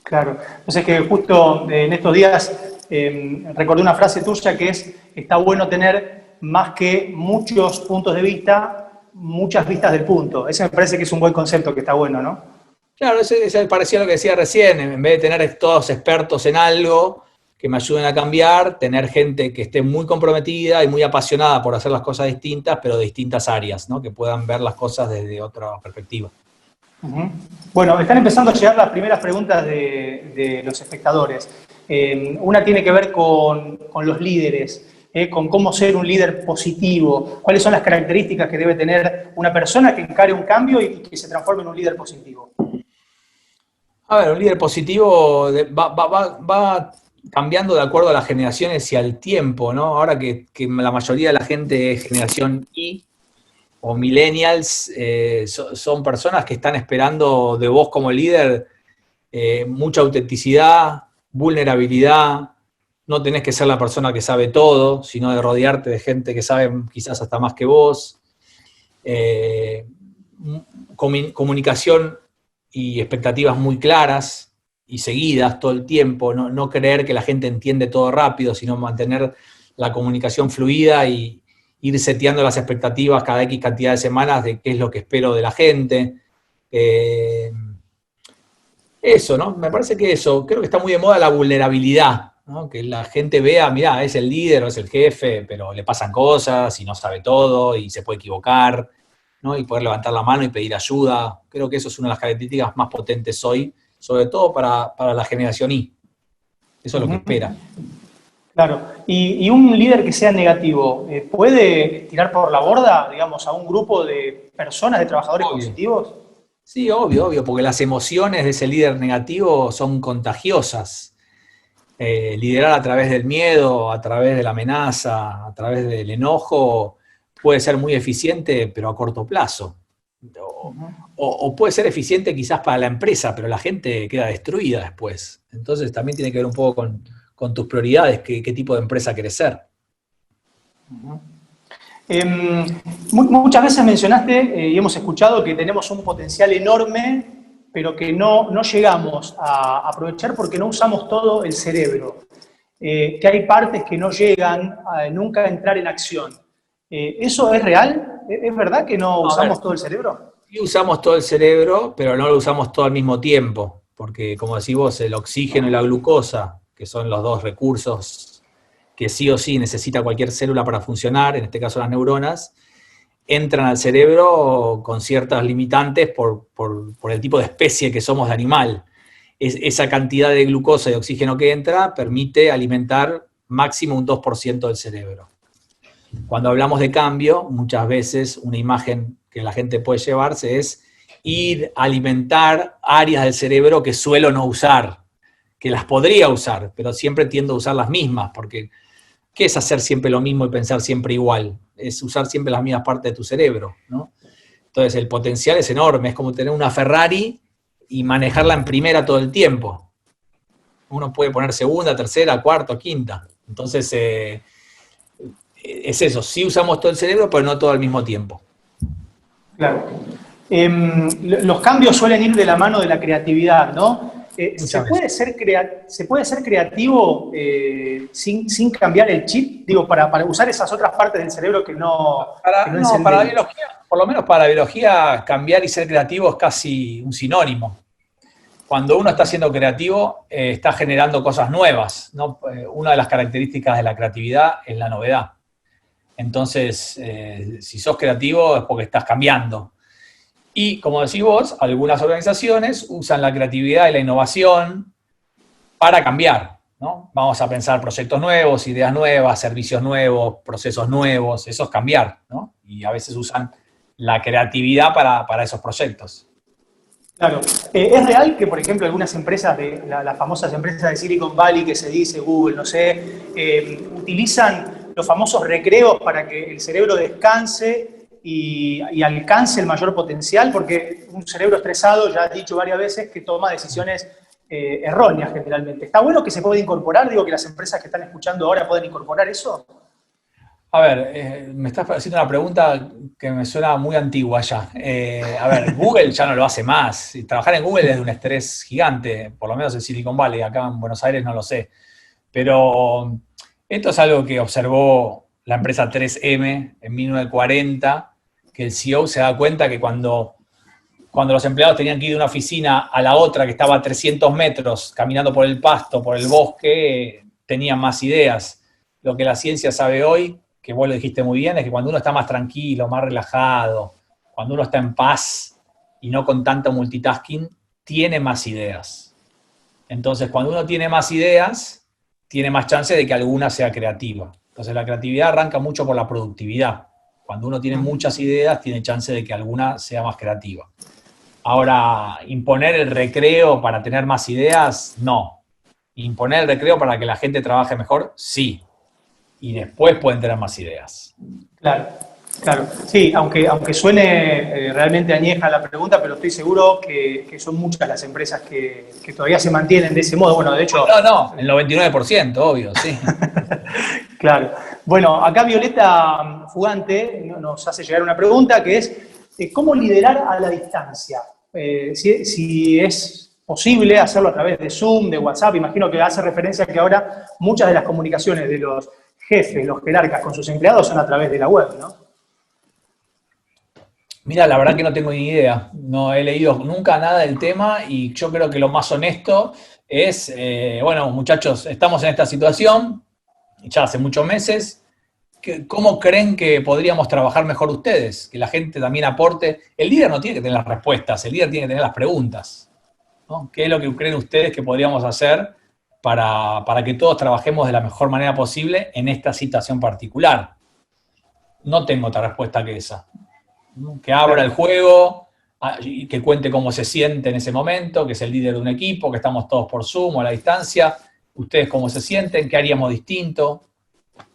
Claro. Entonces que justo en estos días recordé una frase tuya que está bueno tener más que muchos puntos de vista, muchas vistas del punto. Ese me parece que es un buen concepto que está bueno, ¿no? Claro, ese parecía lo que decía recién, en vez de tener todos expertos en algo que me ayuden a cambiar, tener gente que esté muy comprometida y muy apasionada por hacer las cosas distintas, pero de distintas áreas, ¿no? Que puedan ver las cosas desde otra perspectiva. Bueno, están empezando a llegar las primeras preguntas de los espectadores. Una tiene que ver con los líderes, con cómo ser un líder positivo, cuáles son las características que debe tener una persona que encare un cambio y que se transforme en un líder positivo. A ver, un líder positivo va cambiando de acuerdo a las generaciones y al tiempo, ¿no? Ahora que la mayoría de la gente es generación Y o millennials, son personas que están esperando de vos como líder mucha autenticidad, vulnerabilidad. No tenés que ser la persona que sabe todo, sino de rodearte de gente que sabe quizás hasta más que vos. Comunicación y expectativas muy claras y seguidas todo el tiempo. No creer que la gente entiende todo rápido, sino mantener la comunicación fluida y ir seteando las expectativas cada X cantidad de semanas de qué es lo que espero de la gente. Eso, ¿no? Me parece que eso. Creo que está muy de moda la vulnerabilidad, ¿no? Que la gente vea, mirá, es el líder o es el jefe, pero le pasan cosas y no sabe todo y se puede equivocar, ¿no? Y poder levantar la mano y pedir ayuda. Creo que eso es una de las características más potentes hoy, sobre todo para la generación Y. Eso es lo que espera. Claro. ¿Y un líder que sea negativo, puede tirar por la borda, digamos, a un grupo de personas, de trabajadores positivos? Sí, obvio, porque las emociones de ese líder negativo son contagiosas. Liderar a través del miedo, a través de la amenaza, a través del enojo, puede ser muy eficiente, pero a corto plazo. O puede ser eficiente quizás para la empresa, pero la gente queda destruida después. Entonces también tiene que ver un poco con tus prioridades, qué tipo de empresa querés ser. Muchas veces mencionaste y hemos escuchado que tenemos un potencial enorme, pero que no llegamos a aprovechar porque no usamos todo el cerebro. Que hay partes que no llegan nunca a entrar en acción. ¿Eso es real? ¿Es verdad que no usamos todo el cerebro? Sí usamos todo el cerebro, pero no lo usamos todo al mismo tiempo. Porque, como decís vos, el oxígeno y la glucosa, que son los dos recursos que sí o sí necesita cualquier célula para funcionar, en este caso las neuronas, entran al cerebro con ciertas limitantes por el tipo de especie que somos de animal. Esa cantidad de glucosa y oxígeno que entra permite alimentar máximo un 2% del cerebro. Cuando hablamos de cambio, muchas veces una imagen que la gente puede llevarse es ir a alimentar áreas del cerebro que suelo no usar, que las podría usar, pero siempre tiendo a usar las mismas, porque ¿qué es hacer siempre lo mismo y pensar siempre igual? Es usar siempre las mismas partes de tu cerebro, ¿no? Entonces el potencial es enorme, es como tener una Ferrari y manejarla en primera todo el tiempo. Uno puede poner segunda, tercera, cuarta, quinta. Entonces, es eso, sí usamos todo el cerebro, pero no todo al mismo tiempo. Claro. Los cambios suelen ir de la mano de la creatividad, ¿no? ¿Se puede ser creativo sin cambiar el chip? Digo, para usar esas otras partes del cerebro que no encendemos. Para la biología, por lo menos para la biología, cambiar y ser creativo es casi un sinónimo. Cuando uno está siendo creativo, está generando cosas nuevas, ¿no? Una de las características de la creatividad es la novedad. Entonces, si sos creativo es porque estás cambiando. Y, como decís vos, algunas organizaciones usan la creatividad y la innovación para cambiar, ¿no? Vamos a pensar proyectos nuevos, ideas nuevas, servicios nuevos, procesos nuevos, eso es cambiar, ¿no? Y a veces usan la creatividad para esos proyectos. Claro. ¿Es real que, por ejemplo, algunas empresas, las famosas empresas de Silicon Valley, que se dice Google, no sé, utilizan los famosos recreos para que el cerebro descanse y alcance el mayor potencial? Porque un cerebro estresado, ya he dicho varias veces, que toma decisiones erróneas generalmente. ¿Está bueno que se pueda incorporar? Digo, que las empresas que están escuchando ahora pueden incorporar eso. A ver, me estás haciendo una pregunta que me suena muy antigua ya. A ver, Google ya no lo hace más. Trabajar en Google es de un estrés gigante, por lo menos en Silicon Valley, acá en Buenos Aires no lo sé. Pero esto es algo que observó la empresa 3M en 1940, que el CEO se da cuenta que cuando los empleados tenían que ir de una oficina a la otra, que estaba a 300 metros, caminando por el pasto, por el bosque, tenían más ideas. Lo que la ciencia sabe hoy, que vos lo dijiste muy bien, es que cuando uno está más tranquilo, más relajado, cuando uno está en paz y no con tanto multitasking, tiene más ideas. Entonces, cuando uno tiene más ideas, tiene más chance de que alguna sea creativa. Entonces, la creatividad arranca mucho por la productividad. Cuando uno tiene muchas ideas, tiene chance de que alguna sea más creativa. Ahora, imponer el recreo para tener más ideas, no. Imponer el recreo para que la gente trabaje mejor, sí. Y después pueden tener más ideas. Claro, claro. Sí, aunque suene realmente añeja la pregunta, pero estoy seguro que son muchas las empresas que todavía se mantienen de ese modo. Bueno, de hecho... No, el 99%, obvio, sí. Claro. Bueno, acá Violeta Fugante nos hace llegar una pregunta que es ¿cómo liderar a la distancia? Si es posible hacerlo a través de Zoom, de WhatsApp. Imagino que hace referencia a que ahora muchas de las comunicaciones de los jefes, los jerarcas con sus empleados son a través de la web, ¿no? Mira, la verdad que no tengo ni idea. No he leído nunca nada del tema y yo creo que lo más honesto es, bueno, muchachos, estamos en esta situación ya hace muchos meses. ¿Cómo creen que podríamos trabajar mejor ustedes? Que la gente también aporte. El líder no tiene que tener las respuestas, el líder tiene que tener las preguntas, ¿no? ¿Qué es lo que creen ustedes que podríamos hacer para que todos trabajemos de la mejor manera posible en esta situación particular? No tengo otra respuesta que esa. Que abra el juego, y que cuente cómo se siente en ese momento, que es el líder de un equipo, que estamos todos por Zoom o a la distancia. Ustedes cómo se sienten, qué haríamos distinto,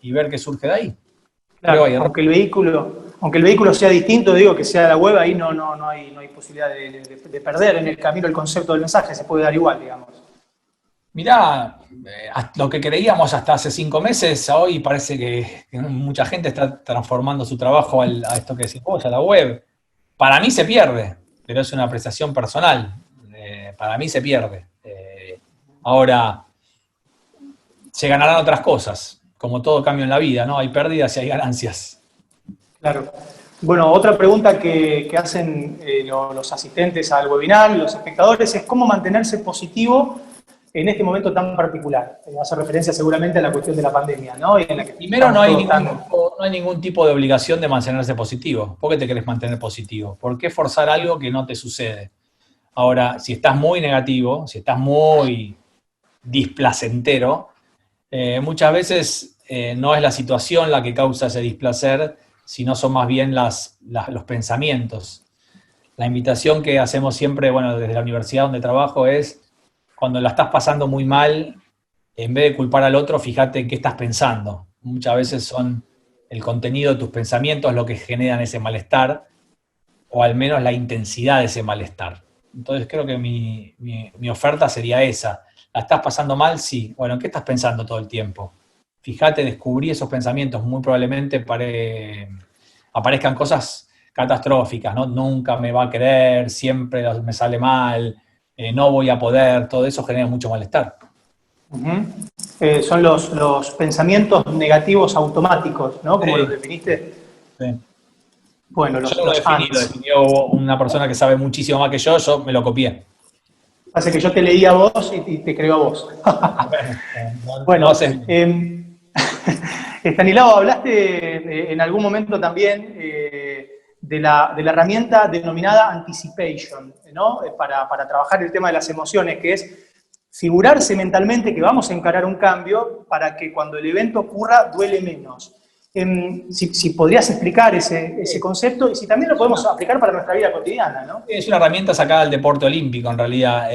y ver qué surge de ahí. Claro, aunque el vehículo sea distinto, digo que sea la web, ahí no hay posibilidad de perder en el camino el concepto del mensaje, se puede dar igual, digamos. Mirá, lo que creíamos hasta hace 5 meses, hoy parece que mucha gente está transformando su trabajo a esto que decís vos, a la web. Para mí se pierde, pero es una apreciación personal. Para mí se pierde. Ahora, se ganarán otras cosas, como todo cambio en la vida, ¿no? Hay pérdidas y hay ganancias. Claro. Bueno, otra pregunta que hacen los asistentes al webinar, los espectadores, es cómo mantenerse positivo en este momento tan particular? Hace referencia seguramente a la cuestión de la pandemia, ¿no? Y en la que Primero, no hay estamos ningún tipo de obligación de mantenerse positivo. ¿Por qué te querés mantener positivo? ¿Por qué forzar algo que no te sucede? Ahora, si estás muy negativo, si estás muy displacentero, muchas veces no es la situación la que causa ese displacer, sino son más bien los pensamientos. La invitación que hacemos siempre, bueno, desde la universidad donde trabajo es, cuando la estás pasando muy mal, en vez de culpar al otro, fíjate en qué estás pensando. Muchas veces son el contenido de tus pensamientos lo que generan ese malestar, o al menos la intensidad de ese malestar. Entonces creo que mi oferta sería esa. ¿La estás pasando mal? Sí. Bueno, ¿en qué estás pensando todo el tiempo? Fíjate, descubrí esos pensamientos. Muy probablemente aparezcan cosas catastróficas, ¿no? Nunca me va a querer, siempre me sale mal, no voy a poder, todo eso genera mucho malestar. Son los pensamientos negativos automáticos, ¿no? Como Sí. los definiste. Sí. Bueno, Yo no lo definí, lo definió una persona que sabe muchísimo más que yo me lo copié. Hace que yo te leí a vos y te creo a vos. Bueno, Estanislao, hablaste en algún momento también de la herramienta denominada anticipation, ¿no? Para trabajar el tema de las emociones, que es figurarse mentalmente que vamos a encarar un cambio para que cuando el evento ocurra duele menos. Si podrías explicar ese concepto y si también lo podemos aplicar para nuestra vida cotidiana, ¿no? Es una herramienta sacada del deporte olímpico, en realidad.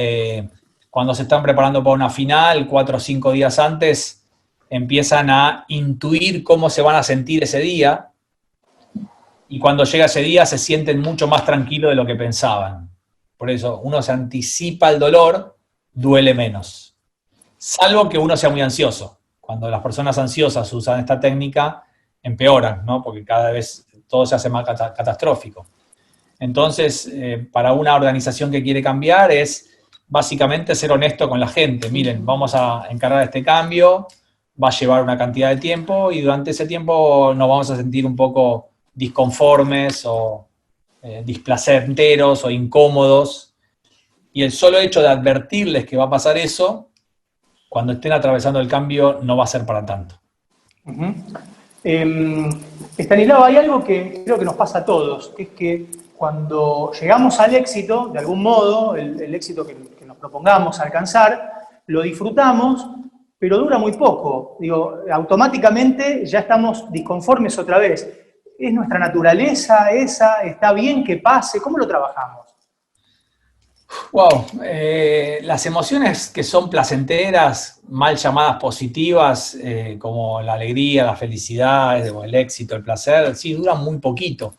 Cuando se están preparando para una final, 4 o 5 días antes, empiezan a intuir cómo se van a sentir ese día, y cuando llega ese día se sienten mucho más tranquilos de lo que pensaban. Por eso, uno se anticipa el dolor, duele menos. Salvo que uno sea muy ansioso. Cuando las personas ansiosas usan esta técnica, empeoran, ¿no? Porque cada vez todo se hace más catastrófico. Entonces, para una organización que quiere cambiar es básicamente ser honesto con la gente. Miren, vamos a encargar este cambio, va a llevar una cantidad de tiempo y durante ese tiempo nos vamos a sentir un poco disconformes o displacenteros o incómodos. Y el solo hecho de advertirles que va a pasar eso, cuando estén atravesando el cambio, no va a ser para tanto. Estanislao, hay algo que creo que nos pasa a todos, que es que cuando llegamos al éxito, de algún modo, el éxito que nos propongamos alcanzar, lo disfrutamos, pero dura muy poco. Digo, automáticamente ya estamos disconformes otra vez. ¿Es nuestra naturaleza esa? ¿Está bien que pase? ¿Cómo lo trabajamos? Wow, las emociones que son placenteras, mal llamadas positivas, como la alegría, la felicidad, el éxito, el placer, sí, duran muy poquito.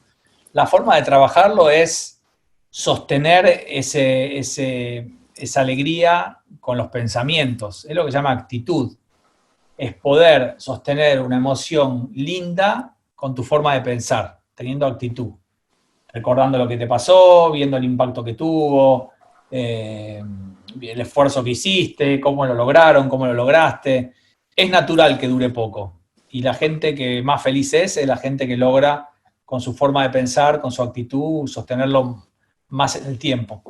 La forma de trabajarlo es sostener esa alegría con los pensamientos. Es lo que se llama actitud. Es poder sostener una emoción linda con tu forma de pensar, teniendo actitud. Recordando lo que te pasó, viendo el impacto que tuvo, el esfuerzo que hiciste, cómo lo lograron, cómo lo lograste. Es natural que dure poco. Y la gente que más feliz es la gente que logra, con su forma de pensar, con su actitud, sostenerlo más en el tiempo.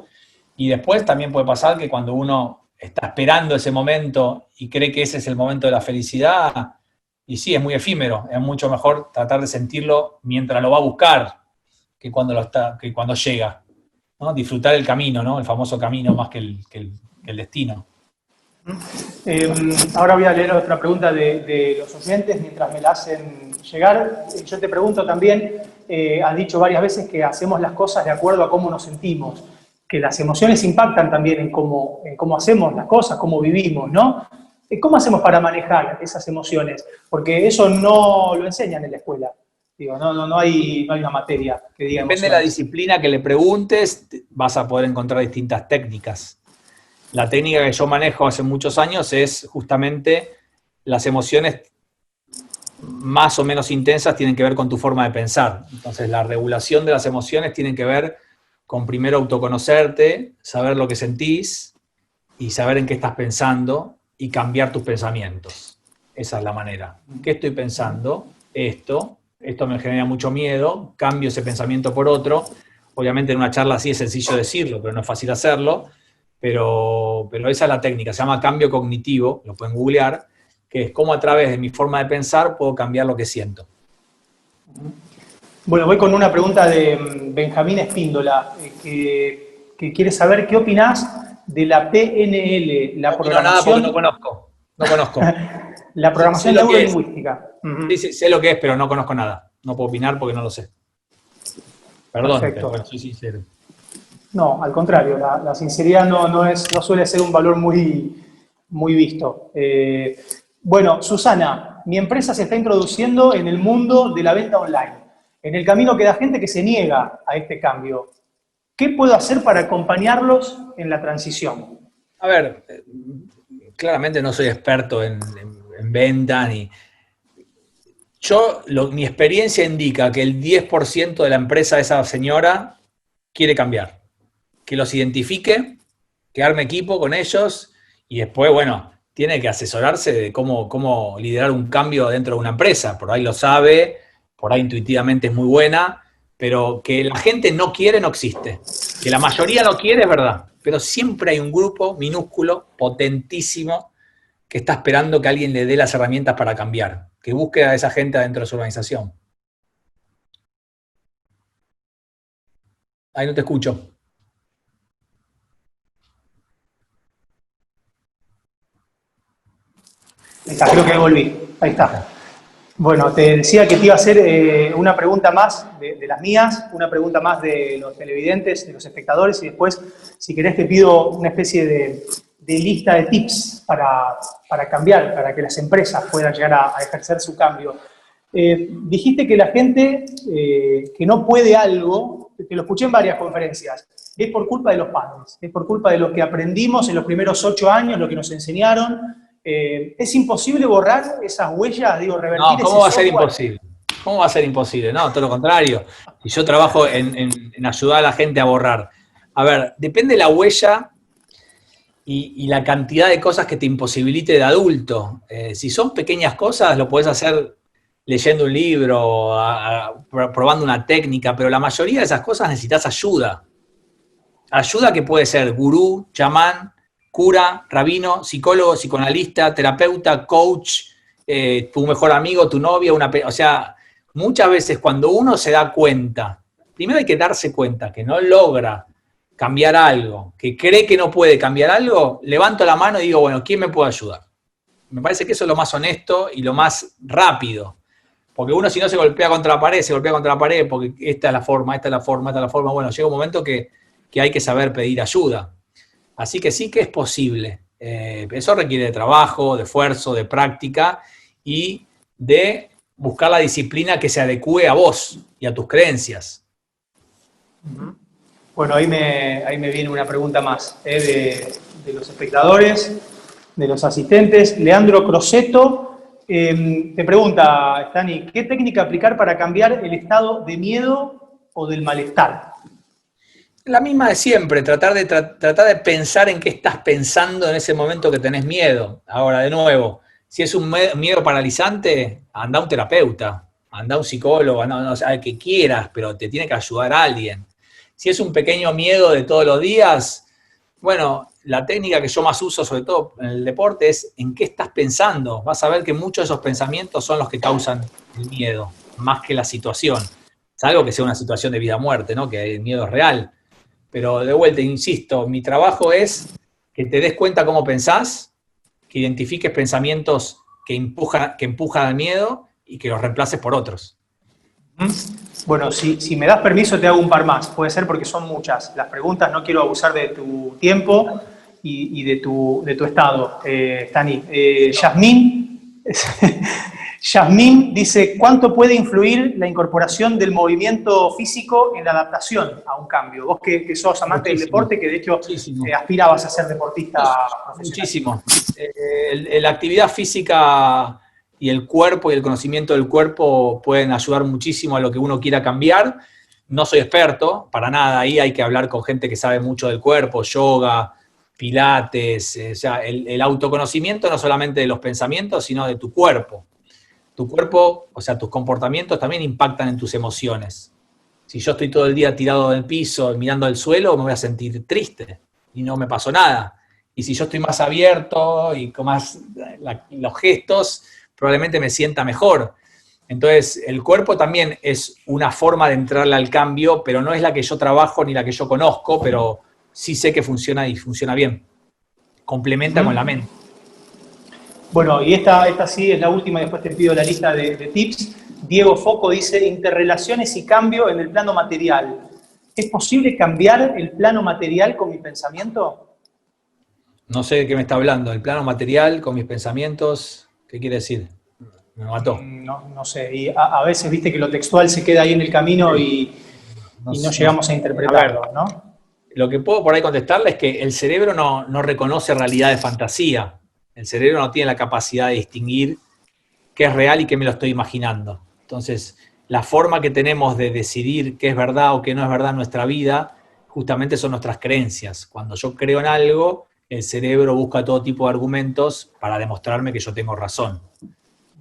Y después también puede pasar que cuando uno está esperando ese momento y cree que ese es el momento de la felicidad, y sí, es muy efímero, es mucho mejor tratar de sentirlo mientras lo va a buscar que cuando llega, ¿no? Disfrutar el camino, ¿no? El famoso camino más que el destino. Ahora voy a leer otra pregunta de los oyentes mientras me la hacen llegar. Yo te pregunto también, has dicho varias veces que hacemos las cosas de acuerdo a cómo nos sentimos, que las emociones impactan también en cómo hacemos las cosas, cómo vivimos, ¿no? ¿Cómo hacemos para manejar esas emociones? Porque eso no lo enseñan en la escuela. Digo, no hay una materia que diga. Depende de la disciplina que le preguntes, vas a poder encontrar distintas técnicas. La técnica que yo manejo hace muchos años es justamente las emociones más o menos intensas tienen que ver con tu forma de pensar. Entonces, la regulación de las emociones tiene que ver con primero autoconocerte, saber lo que sentís y saber en qué estás pensando y cambiar tus pensamientos. Esa es la manera. ¿Qué estoy pensando? Esto me genera mucho miedo, cambio ese pensamiento por otro. Obviamente en una charla así es sencillo decirlo, pero no es fácil hacerlo. pero esa es la técnica, se llama cambio cognitivo, lo pueden googlear, que es cómo a través de mi forma de pensar puedo cambiar lo que siento. Bueno, voy con una pregunta de Benjamín Espíndola, que quiere saber qué opinás de la PNL, la no programación... nada porque no conozco. La programación sé lo que es. neurolingüística. Sí, sé lo que es, pero no conozco nada. No puedo opinar porque no lo sé. Perdón, Perfecto. pero bueno, soy sincero. No, al contrario, la sinceridad no suele ser un valor muy visto. Bueno, Susana, mi empresa se está introduciendo en el mundo de la venta online. En el camino queda gente que se niega a este cambio. ¿Qué puedo hacer para acompañarlos en la transición? A ver, claramente no soy experto en venta, mi experiencia indica que el 10% de la empresa de esa señora quiere cambiar. Que los identifique, que arme equipo con ellos y después, bueno, tiene que asesorarse de cómo liderar un cambio dentro de una empresa. Por ahí lo sabe, por ahí intuitivamente es muy buena, pero que la gente no quiere no existe. Que la mayoría no quiere es verdad, pero siempre hay un grupo minúsculo, potentísimo, que está esperando que alguien le dé las herramientas para cambiar, que busque a esa gente dentro de su organización. Ahí no te escucho. Ahí está, creo que volví. Ahí está. Bueno, te decía que te iba a hacer una pregunta más de las mías, una pregunta más de los televidentes, de los espectadores, y después, si querés, te pido una especie de lista de tips para cambiar, para que las empresas puedan llegar a ejercer su cambio. Dijiste que la gente que no puede algo, que lo escuché en varias conferencias, es por culpa de los padres, es por culpa de lo que aprendimos en los primeros 8 años, lo que nos enseñaron. ¿Es imposible borrar esas huellas? Digo, revertir ese software. No, ¿cómo va a ser imposible? ¿Cómo va a ser imposible? No, todo lo contrario. Si yo trabajo en ayudar a la gente a borrar. A ver, depende de la huella y la cantidad de cosas que te imposibilite de adulto. Si son pequeñas cosas, lo podés hacer leyendo un libro, probando una técnica, pero la mayoría de esas cosas necesitas ayuda. Ayuda que puede ser gurú, chamán, cura, rabino, psicólogo, psicoanalista, terapeuta, coach, tu mejor amigo, tu novia, o sea, muchas veces cuando uno se da cuenta, primero hay que darse cuenta que no logra cambiar algo, que cree que no puede cambiar algo, levanto la mano y digo, bueno, ¿quién me puede ayudar? Me parece que eso es lo más honesto y lo más rápido. Porque uno si no se golpea contra la pared porque esta es la forma, bueno, llega un momento que hay que saber pedir ayuda. Así que sí que es posible. Eso requiere de trabajo, de esfuerzo, de práctica y de buscar la disciplina que se adecue a vos y a tus creencias. Bueno, ahí me viene una pregunta más de los espectadores, de los asistentes. Leandro Croceto te pregunta, Stani, ¿qué técnica aplicar para cambiar el estado de miedo o del malestar? La misma de siempre, tratar de pensar en qué estás pensando en ese momento que tenés miedo. Ahora, de nuevo, si es un miedo paralizante, anda a un terapeuta, anda a un psicólogo, al que quieras, pero te tiene que ayudar a alguien. Si es un pequeño miedo de todos los días, bueno, la técnica que yo más uso, sobre todo en el deporte, es en qué estás pensando. Vas a ver que muchos de esos pensamientos son los que causan el miedo, más que la situación. Salvo que sea una situación de vida o muerte, ¿no? Que el miedo es real. Pero de vuelta, insisto, mi trabajo es que te des cuenta cómo pensás, que identifiques pensamientos que empujan al miedo y que los reemplaces por otros. Bueno, si me das permiso te hago un par más. Puede ser porque son muchas las preguntas, no quiero abusar de tu tiempo y de tu estado, Stani. Yasmín dice, ¿cuánto puede influir la incorporación del movimiento físico en la adaptación a un cambio? Vos que sos amante del deporte, que de hecho aspirabas a ser deportista profesional. Muchísimo. La actividad física y el cuerpo y el conocimiento del cuerpo pueden ayudar muchísimo a lo que uno quiera cambiar. No soy experto, para nada, ahí hay que hablar con gente que sabe mucho del cuerpo, yoga, pilates, o sea, el autoconocimiento no solamente de los pensamientos, sino de tu cuerpo. Tu cuerpo, o sea, tus comportamientos también impactan en tus emociones. Si yo estoy todo el día tirado en el piso, mirando el suelo, me voy a sentir triste. y no me pasó nada. Y si yo estoy más abierto y con más los gestos, probablemente me sienta mejor. Entonces, el cuerpo también es una forma de entrarle al cambio, pero no es la que yo trabajo ni la que yo conozco, pero sí sé que funciona y funciona bien. Complementa con la mente. Bueno, y esta sí es la última, y después te pido la lista de tips. Diego Foco dice, interrelaciones y cambio en el plano material. ¿Es posible cambiar el plano material con mi pensamiento? No sé de qué me está hablando. El plano material con mis pensamientos, ¿qué quiere decir? Me mató. No sé, y a veces viste que lo textual se queda ahí en el camino y no llegamos a interpretarlo, ¿no? Lo que puedo por ahí contestarle es que el cerebro no reconoce realidad de fantasía. El cerebro no tiene la capacidad de distinguir qué es real y qué me lo estoy imaginando. Entonces, la forma que tenemos de decidir qué es verdad o qué no es verdad en nuestra vida, justamente son nuestras creencias. Cuando yo creo en algo, el cerebro busca todo tipo de argumentos para demostrarme que yo tengo razón.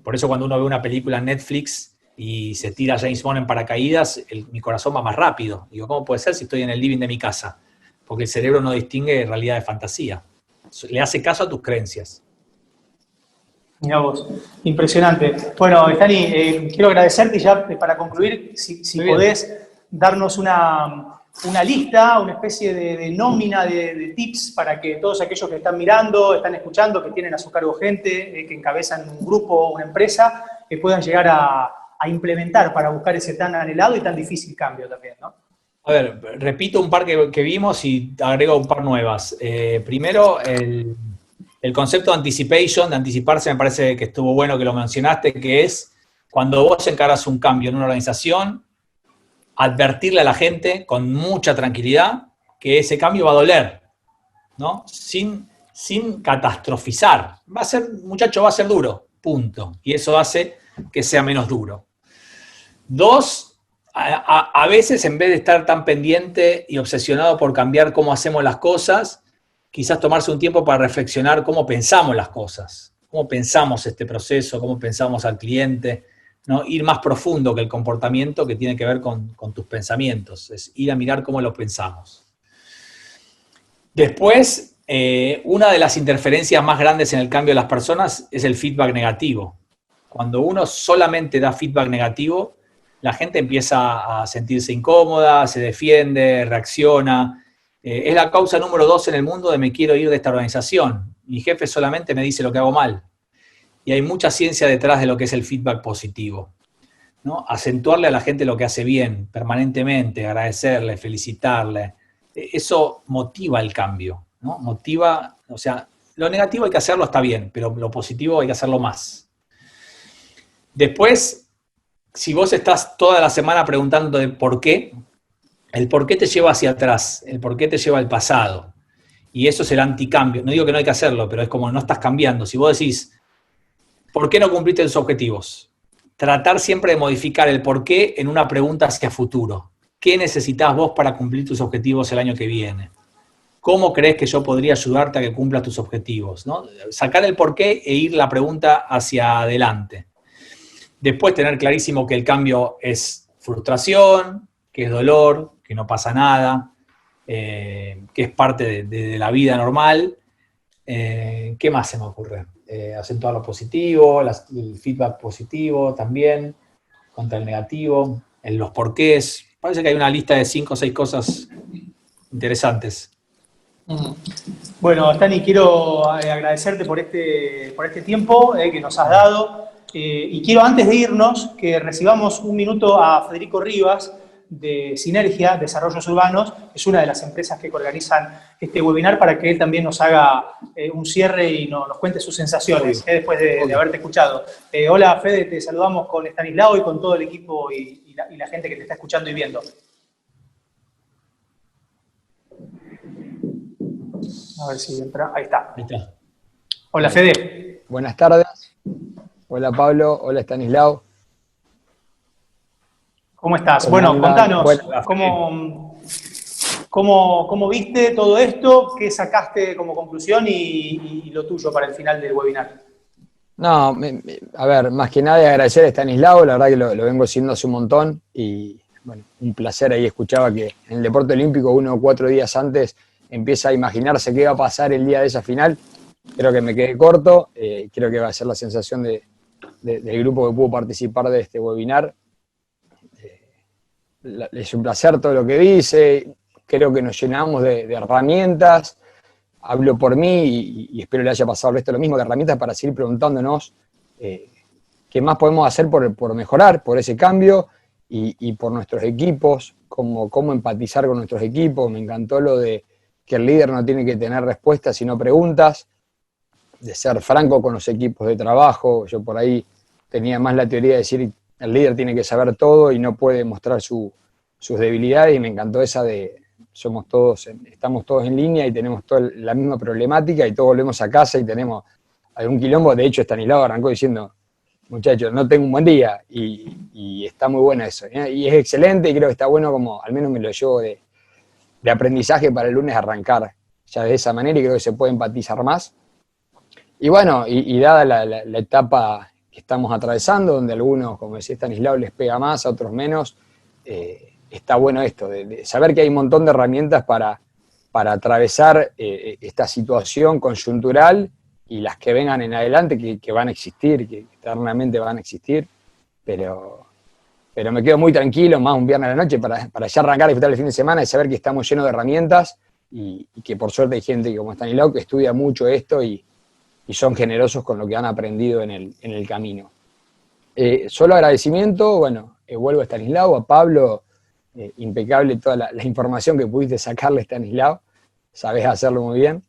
Por eso cuando uno ve una película en Netflix y se tira James Bond en paracaídas, mi corazón va más rápido. Digo, ¿cómo puede ser si estoy en el living de mi casa? Porque el cerebro no distingue realidad de fantasía. Le hace caso a tus creencias. Mirá vos, impresionante. Bueno, Stani, quiero agradecerte y ya para concluir, si podés darnos una lista, una especie de nómina de tips para que todos aquellos que están mirando, están escuchando, que tienen a su cargo gente, que encabezan un grupo o una empresa, que puedan llegar a implementar para buscar ese tan anhelado y tan difícil cambio también, ¿no? A ver, repito un par que vimos y agrego un par nuevas. Primero, el concepto de anticipation, de anticiparse, me parece que estuvo bueno que lo mencionaste, que es cuando vos encarás un cambio en una organización, advertirle a la gente con mucha tranquilidad que ese cambio va a doler, ¿no? Sin catastrofizar. Muchacho, va a ser duro, punto. Y eso hace que sea menos duro. Dos, a veces en vez de estar tan pendiente y obsesionado por cambiar cómo hacemos las cosas, quizás tomarse un tiempo para reflexionar cómo pensamos las cosas, cómo pensamos este proceso, cómo pensamos al cliente, ¿no? Ir más profundo que el comportamiento que tiene que ver con tus pensamientos, es ir a mirar cómo lo pensamos. Después, una de las interferencias más grandes en el cambio de las personas es el feedback negativo. Cuando uno solamente da feedback negativo, la gente empieza a sentirse incómoda, se defiende, reacciona. Es la causa número 2 en el mundo de me quiero ir de esta organización. Mi jefe solamente me dice lo que hago mal. Y hay mucha ciencia detrás de lo que es el feedback positivo, ¿no? Acentuarle a la gente lo que hace bien, permanentemente, agradecerle, felicitarle. Eso motiva el cambio, ¿no? Motiva, o sea, lo negativo hay que hacerlo, está bien, pero lo positivo hay que hacerlo más. Después, si vos estás toda la semana preguntando de por qué, el por qué te lleva hacia atrás, el por qué te lleva al pasado. Y eso es el anticambio. No digo que no hay que hacerlo, pero es como no estás cambiando. Si vos decís, ¿por qué no cumpliste tus objetivos? Tratar siempre de modificar el por qué en una pregunta hacia futuro. ¿Qué necesitas vos para cumplir tus objetivos el año que viene? ¿Cómo crees que yo podría ayudarte a que cumplas tus objetivos? ¿No? Sacar el por qué e ir la pregunta hacia adelante. Después tener clarísimo que el cambio es frustración, que es dolor, que no pasa nada, que es parte de la vida normal. ¿Qué más se me ocurre? Acentuar lo positivo, el feedback positivo también, contra el negativo, los porqués. Parece que hay una lista de 5 o 6 cosas interesantes. Bueno, Stani, quiero agradecerte por este tiempo que nos has dado. Y quiero, antes de irnos, que recibamos un minuto a Federico Rivas, de Sinergia, Desarrollos Urbanos. Es una de las empresas que organizan este webinar, para que él también nos haga un cierre y nos cuente sus sensaciones después de haberte escuchado. Hola, Fede, te saludamos con Stanislao y con todo el equipo y la gente que te está escuchando y viendo. A ver si entra. Ahí está. Hola, Fede. Buenas tardes. Hola, Pablo. Hola, Stanislao. ¿Cómo estás? Bueno, contanos, ¿cómo viste todo esto? ¿Qué sacaste como conclusión y lo tuyo para el final del webinar? No, a ver, más que nada agradecer a Stanislao, la verdad que lo vengo haciendo hace un montón y bueno, un placer. Ahí escuchaba que en el deporte olímpico 1 o 4 días antes empieza a imaginarse qué va a pasar el día de esa final, creo que me quedé corto. Creo que va a ser la sensación del grupo que pudo participar de este webinar. Es un placer todo lo que dice, creo que nos llenamos de herramientas. Hablo por mí y espero le haya pasado al resto lo mismo, de herramientas para seguir preguntándonos qué más podemos hacer por mejorar, por ese cambio y por nuestros equipos, cómo empatizar con nuestros equipos. Me encantó lo de que el líder no tiene que tener respuestas sino preguntas, de ser franco con los equipos de trabajo. Yo por ahí tenía más la teoría de decir el líder tiene que saber todo y no puede mostrar sus debilidades, y me encantó esa de estamos todos en línea y tenemos toda la misma problemática y todos volvemos a casa y tenemos algún quilombo. De hecho, Estanislao arrancó diciendo, muchachos, no tengo un buen día, y está muy bueno eso. Y es excelente, y creo que está bueno, como al menos me lo llevo de aprendizaje para el lunes, arrancar ya de esa manera, y creo que se puede empatizar más. Y bueno, y dada la etapa que estamos atravesando, donde a algunos, como decía Estanislao, les pega más, a otros menos, está bueno esto, de saber que hay un montón de herramientas para atravesar esta situación coyuntural, y las que vengan en adelante, que van a existir, que eternamente van a existir, pero me quedo muy tranquilo, más un viernes a la noche, para ya arrancar a disfrutar el fin de semana, y saber que estamos llenos de herramientas, y que por suerte hay gente como Estanislao que estudia mucho esto y son generosos con lo que han aprendido en el camino. Solo agradecimiento, bueno, vuelvo a Estanislao, a Pablo, impecable toda la información que pudiste sacarle, Estanislao, sabés hacerlo muy bien,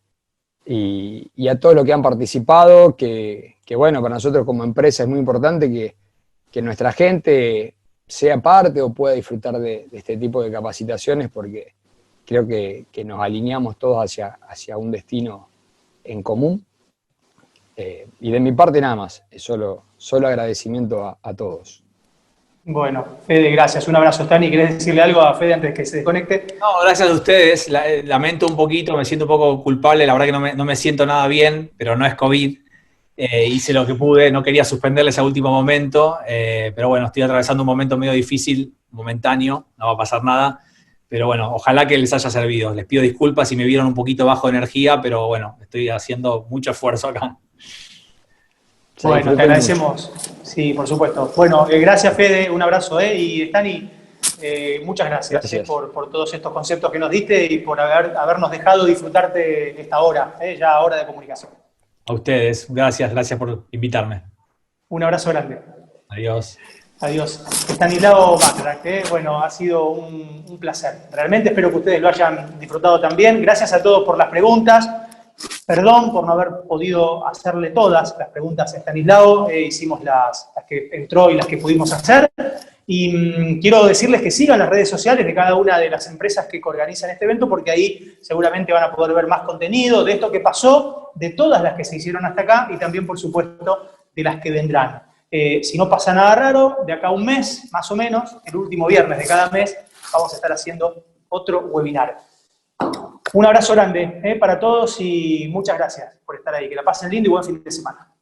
y a todos los que han participado, que bueno, para nosotros como empresa es muy importante que nuestra gente sea parte o pueda disfrutar de este tipo de capacitaciones, porque creo que nos alineamos todos hacia un destino en común. Y de mi parte nada más, solo agradecimiento a todos. Bueno, Fede, gracias. Un abrazo, Stani. ¿Querés decirle algo a Fede antes de que se desconecte? No, gracias a ustedes. Lamento un poquito, me siento un poco culpable. La verdad que no me siento nada bien, pero no es COVID. Hice lo que pude, no quería suspenderles a último momento, pero bueno, estoy atravesando un momento medio difícil, momentáneo, no va a pasar nada. Pero bueno, ojalá que les haya servido. Les pido disculpas si me vieron un poquito bajo de energía, pero bueno, estoy haciendo mucho esfuerzo acá. Bueno, te agradecemos. Mucho. Sí, por supuesto. Bueno, gracias, Fede, un abrazo. Y Stani, muchas gracias. Por todos estos conceptos que nos diste y por habernos dejado disfrutarte esta hora, ya hora de comunicación. A ustedes, gracias por invitarme. Un abrazo grande. Adiós. Adiós. Estanislao Bachrach, bueno, ha sido un placer. Realmente espero que ustedes lo hayan disfrutado también. Gracias a todos por las preguntas. Perdón por no haber podido hacerle todas las preguntas a Estanislao. Hicimos las que entró y las que pudimos hacer. Y quiero decirles que sigan las redes sociales de cada una de las empresas que organizan este evento, porque ahí seguramente van a poder ver más contenido de esto que pasó, de todas las que se hicieron hasta acá y también, por supuesto, de las que vendrán. Si no pasa nada raro, de acá a un mes, más o menos, el último viernes de cada mes, vamos a estar haciendo otro webinar. Un abrazo grande para todos y muchas gracias por estar ahí. Que la pasen lindo y buen fin de semana.